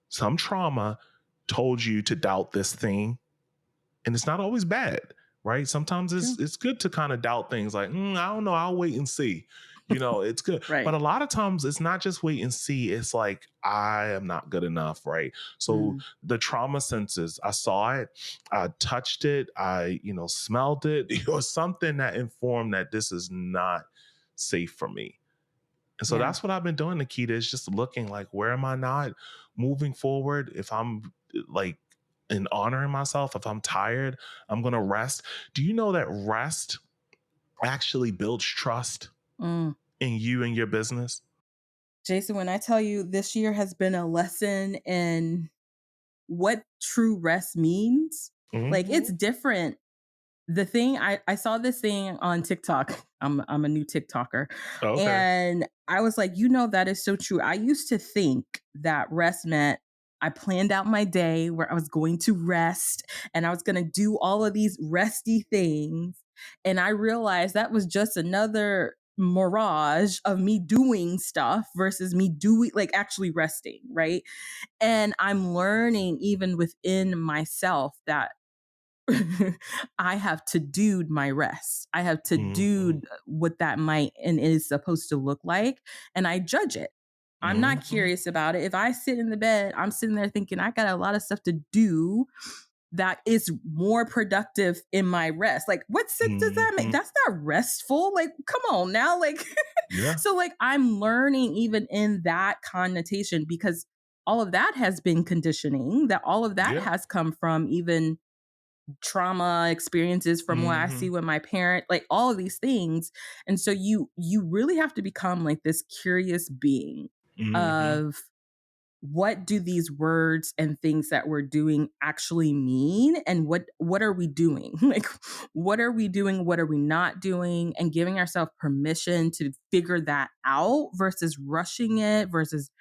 some trauma told you to doubt this thing. And it's not always bad, right? Sometimes True. it's good to kind of doubt things like, I don't know, I'll wait and see. It's good. But Right. a lot of times it's not just wait and see. It's like, I am not good enough, right? So Mm, the trauma senses, I saw it, I touched it, I, smelled it, or something that informed that this is not safe for me. And so yeah. that's what I've been doing, Nikita, is just looking like, where am I not moving forward? If I'm like in honoring myself, if I'm tired, I'm going to rest. Do you know that rest actually builds trust Mm. in you and your business? Jason, when I tell you this year has been a lesson in what true rest means, like it's Hmm. different. The thing I saw this thing on TikTok. I'm a new TikToker. Okay. And I was like, that is so true. I used to think that rest meant I planned out my day where I was going to rest and I was going to do all of these resty things. And I realized that was just another mirage of me doing stuff versus me doing like actually resting, right? And I'm learning even within myself that I have to do my rest. I have to Hmm. do what that might and is supposed to look like. And I judge it. I'm not Hmm. curious about it. If I sit in the bed, I'm sitting there thinking, I got a lot of stuff to do that is more productive in my rest. Like, what sense does that make? Hmm. That's not restful. Like, come on now. Like, Yeah. so like I'm learning even in that connotation because all of that has been conditioning, that all of that Yeah. has come from even trauma experiences from what I see Hmm. with my parent, like all of these things. And so you really have to become like this curious being Hmm. of what do these words and things that we're doing actually mean and what are we doing? Like what are we doing, what are we not doing, and giving ourselves permission to figure that out versus rushing it versus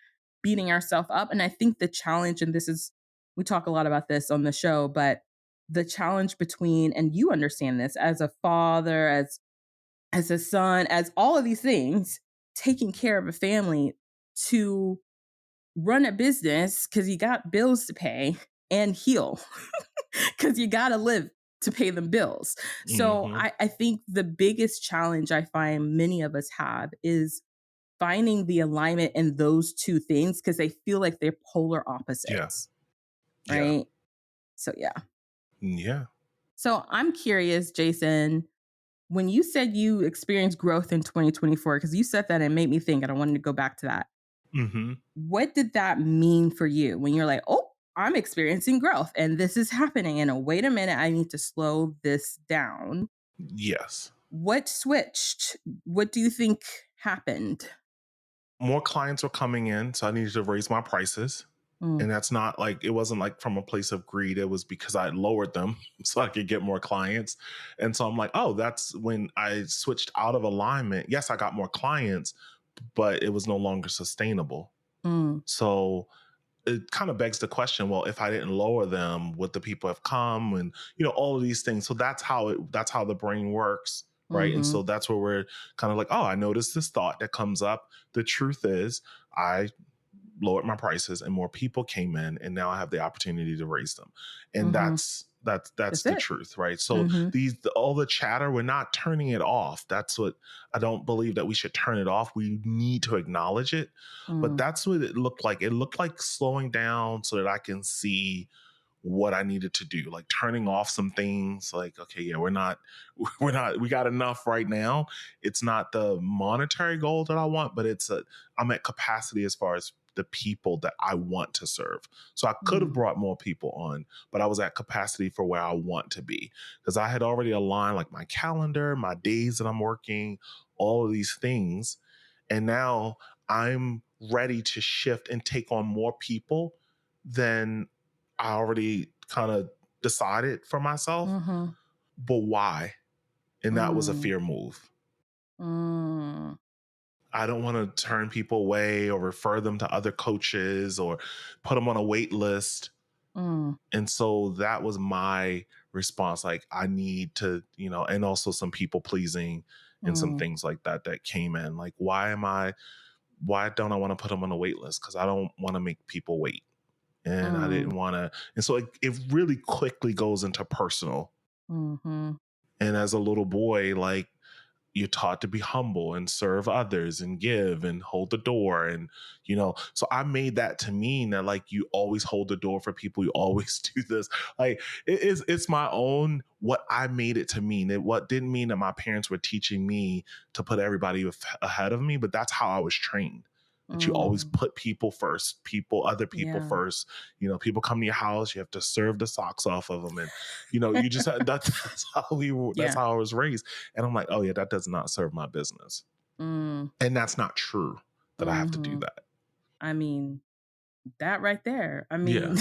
beating ourselves up. And I think the challenge, and this is, we talk a lot about this on the show, but the challenge between, and you understand this as a father, as a son, as all of these things, taking care of a family to run a business because you got bills to pay and heal because you got to live to pay them bills. So Hmm. I think the biggest challenge I find many of us have is finding the alignment in those two things because they feel like they're polar Yeah. opposites, Yeah. right? So, yeah. Yeah. So, I'm curious, Jason, when you said you experienced growth in 2024, because you said that and it made me think, and I wanted to go back to that. Hmm. What did that mean for you when you're like, oh, I'm experiencing growth and this is happening? And wait a minute, I need to slow this down. Yes. What switched? What do you think happened? More clients were coming in, so I needed to raise my prices. Mm, And that's not like, it wasn't like from a place of greed. It was because I lowered them so I could get more clients. And so I'm like, oh, that's when I switched out of alignment. Yes, I got more clients, but it was no longer sustainable. mm, So it kind of begs the question, well, if I didn't lower them, would the people have come? And all of these things. So that's how the brain works. Right. And mm-hmm, so that's where we're kind of like, oh, I noticed this thought that comes up. The truth is, I lowered my prices and more people came in, and now I have the opportunity to raise them. And mm-hmm. that's That's the it. truth, right? So Mm-hmm. all the chatter, we're not turning it off. That's what I don't believe, that we should turn it off. We need to acknowledge it. But Mm, that's what it looked like. It looked like slowing down so that I can see what I needed to do, like turning off some things. Like, okay, yeah, we got enough right now. It's not the monetary goal that I want, but I'm at capacity as far as the people that I want to serve. So I could have Mm. brought more people on, but I was at capacity for where I want to be because I had already aligned like my calendar, my days that I'm working, all of these things. And now I'm ready to shift and take on more people than I already kind of decided for myself. Mhm. But why? And that was a Mm. fear move. Mm. I don't want to turn people away or refer them to other coaches or put them on a wait list. Mm. And so that was my response. Like, I need to, and also some people pleasing and some Mm. things like that that came in. Like, why don't I want to put them on a wait list? Because I don't want to make people wait. And I Mm. didn't want to. And so it really quickly goes into personal. Mhm. And as a little boy, like, you're taught to be humble and serve others and give and hold the door. And, so I made that to mean that like you always hold the door for people. You always do this. Like it's my own, what I made it to mean. It what didn't mean that my parents were teaching me to put everybody ahead of me, but that's how I was trained. That you always Mm. put people first, other people Yeah. first. People come to your house, you have to serve the socks off of them. And, you just, that's that's Yeah. how I was raised. And I'm like, oh yeah, that does not serve my business. Mm. And that's not true that I have to do Mhm. that. I mean, that right there. I Yeah. mean,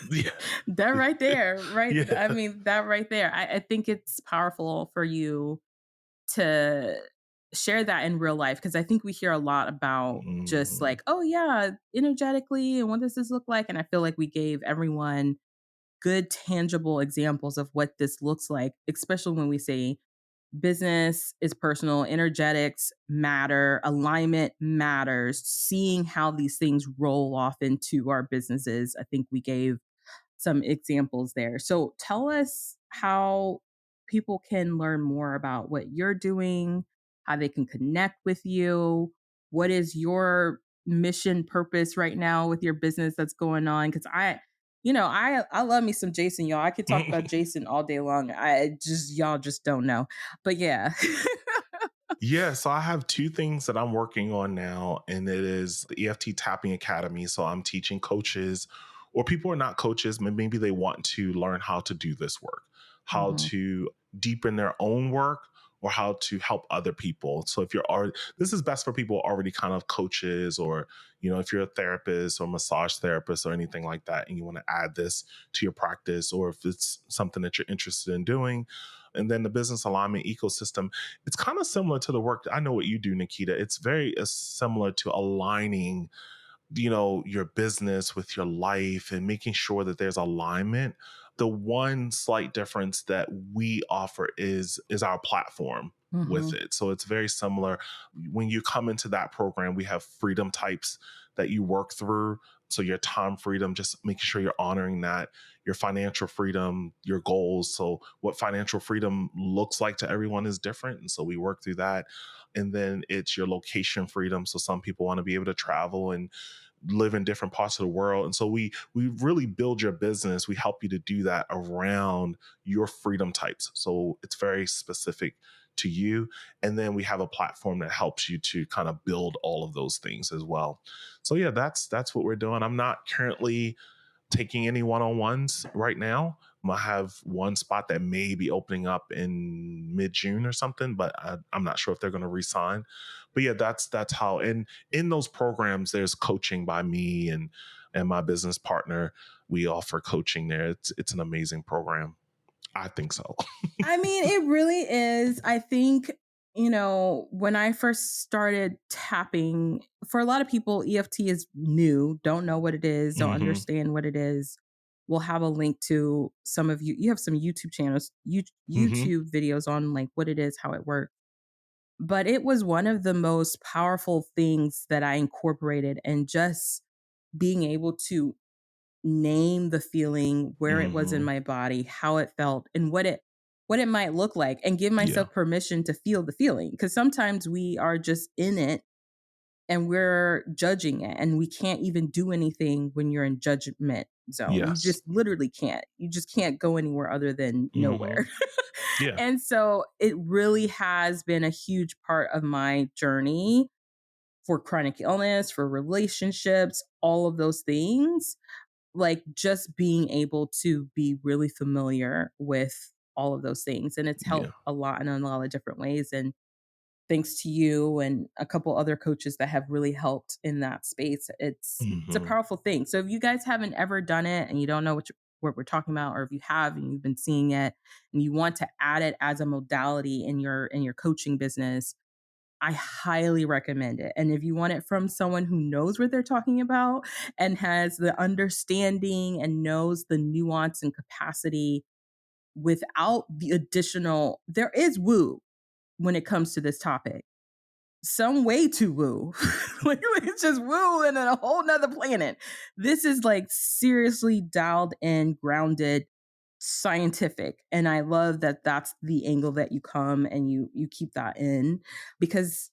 Yeah. that right there, right? I Yeah. mean, that right there. I think it's powerful for you to share that in real life because I think we hear a lot about just Mhm. like, oh, yeah, energetically and what does this look like? And I feel like we gave everyone good, tangible examples of what this looks like, especially when we say business is personal, energetics matter, alignment matters, seeing how these things roll off into our businesses. I think we gave some examples there. So tell us how people can learn more about what you're doing, how they can connect with you. What is your mission purpose right now with your business that's going on? Because I love me some Jason, y'all. I could talk about Jason all day long. I just y'all just don't know. But yeah. Yeah, so I have two things that I'm working on now, and it is the EFT Tapping Academy. So I'm teaching coaches or people who are not coaches, but maybe they want to learn how to do this work, how Mhm. to deepen their own work or how to help other people. So if you're already, this is best for people already kind of coaches, or, if you're a therapist or massage therapist or anything like that, and you want to add this to your practice, or if it's something that you're interested in doing. And then the business alignment ecosystem, it's kind of similar to the work. I know what you do, Nikita. It's very similar to aligning, your business with your life and making sure that there's alignment. The one slight difference that we offer is our platform with Mhm. it. So it's very similar. When you come into that program, we have freedom types that you work through. So your time freedom, just making sure you're honoring that, your financial freedom, your goals. So what financial freedom looks like to everyone is different. And so we work through that. And then it's your location freedom. So some people want to be able to travel and live in different parts of the world. And so we really build your business. We help you to do that around your freedom types. So it's very specific to you. And then we have a platform that helps you to kind of build all of those things as well. So yeah, that's what we're doing. I'm not currently taking any one-on-ones right now. I have one spot that may be opening up in mid-June or something, but I'm not sure if they're going to re-sign. But yeah, that's how. And in those programs, there's coaching by me and my business partner. We offer coaching there. It's an amazing program. I think so. I mean, it really is. I think, when I first started tapping, for a lot of people, EFT is new, don't know what it is, don't Hmm. understand what it is. We'll have a link to some of you. You have some YouTube channels, Hmm. YouTube videos on like what it is, how it works. But it was one of the most powerful things that I incorporated, and just being able to name the feeling, where it was in Hmm. my body, how it felt, and what it might look like, and give Yeah. myself permission to feel the feeling, because sometimes we are just in it and we're judging it, and we can't even do anything when you're in judgment zone. You Yes. just literally can't. You just can't go anywhere other than Hmm. nowhere. Yeah. And so it really has been a huge part of my journey for chronic illness, for relationships, all of those things. Like just being able to be really familiar with all of those things. And it's Yeah. helped a lot in a lot of different ways. And thanks to you and a couple other coaches that have really helped in that space. It's a Hmm. powerful thing. So if you guys haven't ever done it and you don't know what we're talking about, or if you have and you've been seeing it and you want to add it as a modality in your coaching business, I highly recommend it. And if you want it from someone who knows what they're talking about and has the understanding and knows the nuance and capacity without the additional, there is woo when it comes to this topic. Some way too woo. Like it's just woo and a whole nother planet. This is like seriously dialed in, grounded, scientific. And I love that that's the angle that you come and you keep that in because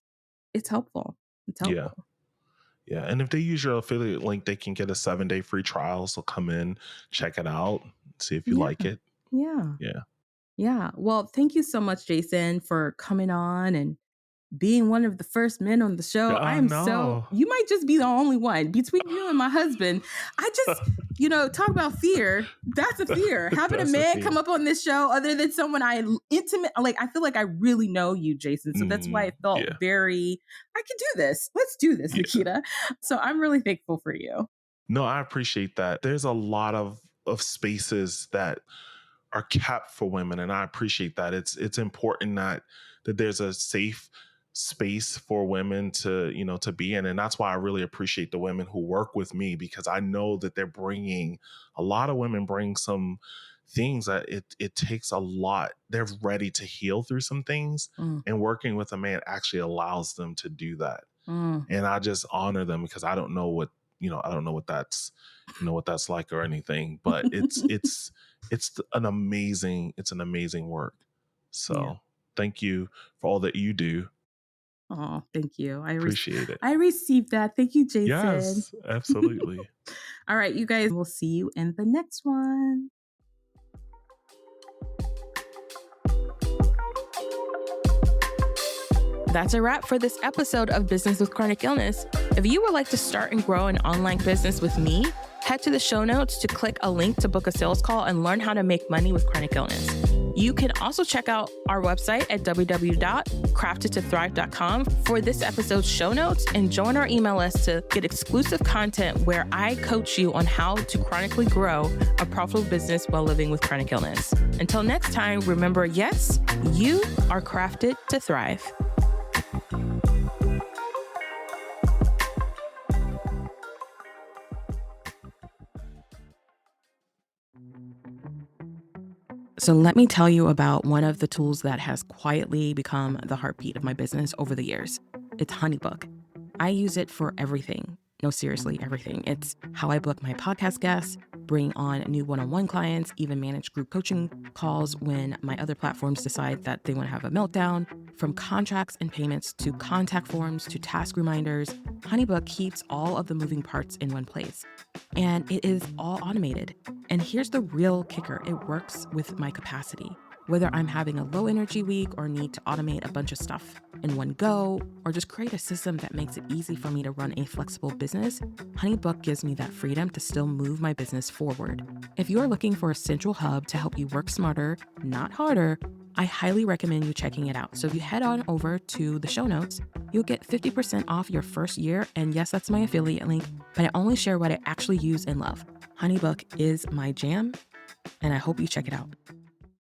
it's helpful. It's Yeah. helpful. Yeah. And if they use your affiliate link, they can get a 7-day free trial. So come in, check it out, see if you Yeah. like it. Yeah. Yeah. Yeah. Well, thank you so much, Jason, for coming on and being one of the first men on the show. I Oh, am so, no. you might just be the only one between you and my husband. I just, talk about fear. That's a fear. Having a That's a man come fear. up on this show, other than someone intimate, like I feel like I really know you, Jason. So that's why I felt Yeah. very, I can do this. Let's do this, Yeah. Nikita. So I'm really thankful for you. No, I appreciate that. There's a lot of spaces that are kept for women, and I appreciate that. It's important that there's a safe space for women to to be in, and that's why I really appreciate the women who work with me, because I know that they're bringing a lot of women bring some things that it takes a lot. They're ready to heal through some things, Mm, and working with a man actually allows them to do that. mm. And I just honor them because I don't know what I don't know what that's what that's like or anything, but it's an amazing work. Yeah. So thank you for all that you do. Oh, thank you. Appreciate it. I received that. Thank you, Jason. Yes, absolutely. All right, you guys, we'll see you in the next one. That's a wrap for this episode of Business with Chronic Illness. If you would like to start and grow an online business with me, head to the show notes to click a link to book a sales call and learn how to make money with chronic illness. You can also check out our website at www.craftedtothrive.com for this episode's show notes and join our email list to get exclusive content where I coach you on how to chronically grow a profitable business while living with chronic illness. Until next time, remember, yes, you are crafted to thrive. So let me tell you about one of the tools that has quietly become the heartbeat of my business over the years. It's HoneyBook. I use it for everything. No, seriously, everything. It's how I book my podcast guests, bring on new one-on-one clients, even manage group coaching calls when my other platforms decide that they want to have a meltdown. From contracts and payments to contact forms to task reminders, HoneyBook keeps all of the moving parts in one place. And it is all automated. And here's the real kicker. It works with my capacity. Whether I'm having a low energy week or need to automate a bunch of stuff in one go, or just create a system that makes it easy for me to run a flexible business, HoneyBook gives me that freedom to still move my business forward. If you're looking for a central hub to help you work smarter, not harder, I highly recommend you checking it out. So if you head on over to the show notes, you'll get 50% off your first year. And yes, that's my affiliate link, but I only share what I actually use and love. HoneyBook is my jam, and I hope you check it out.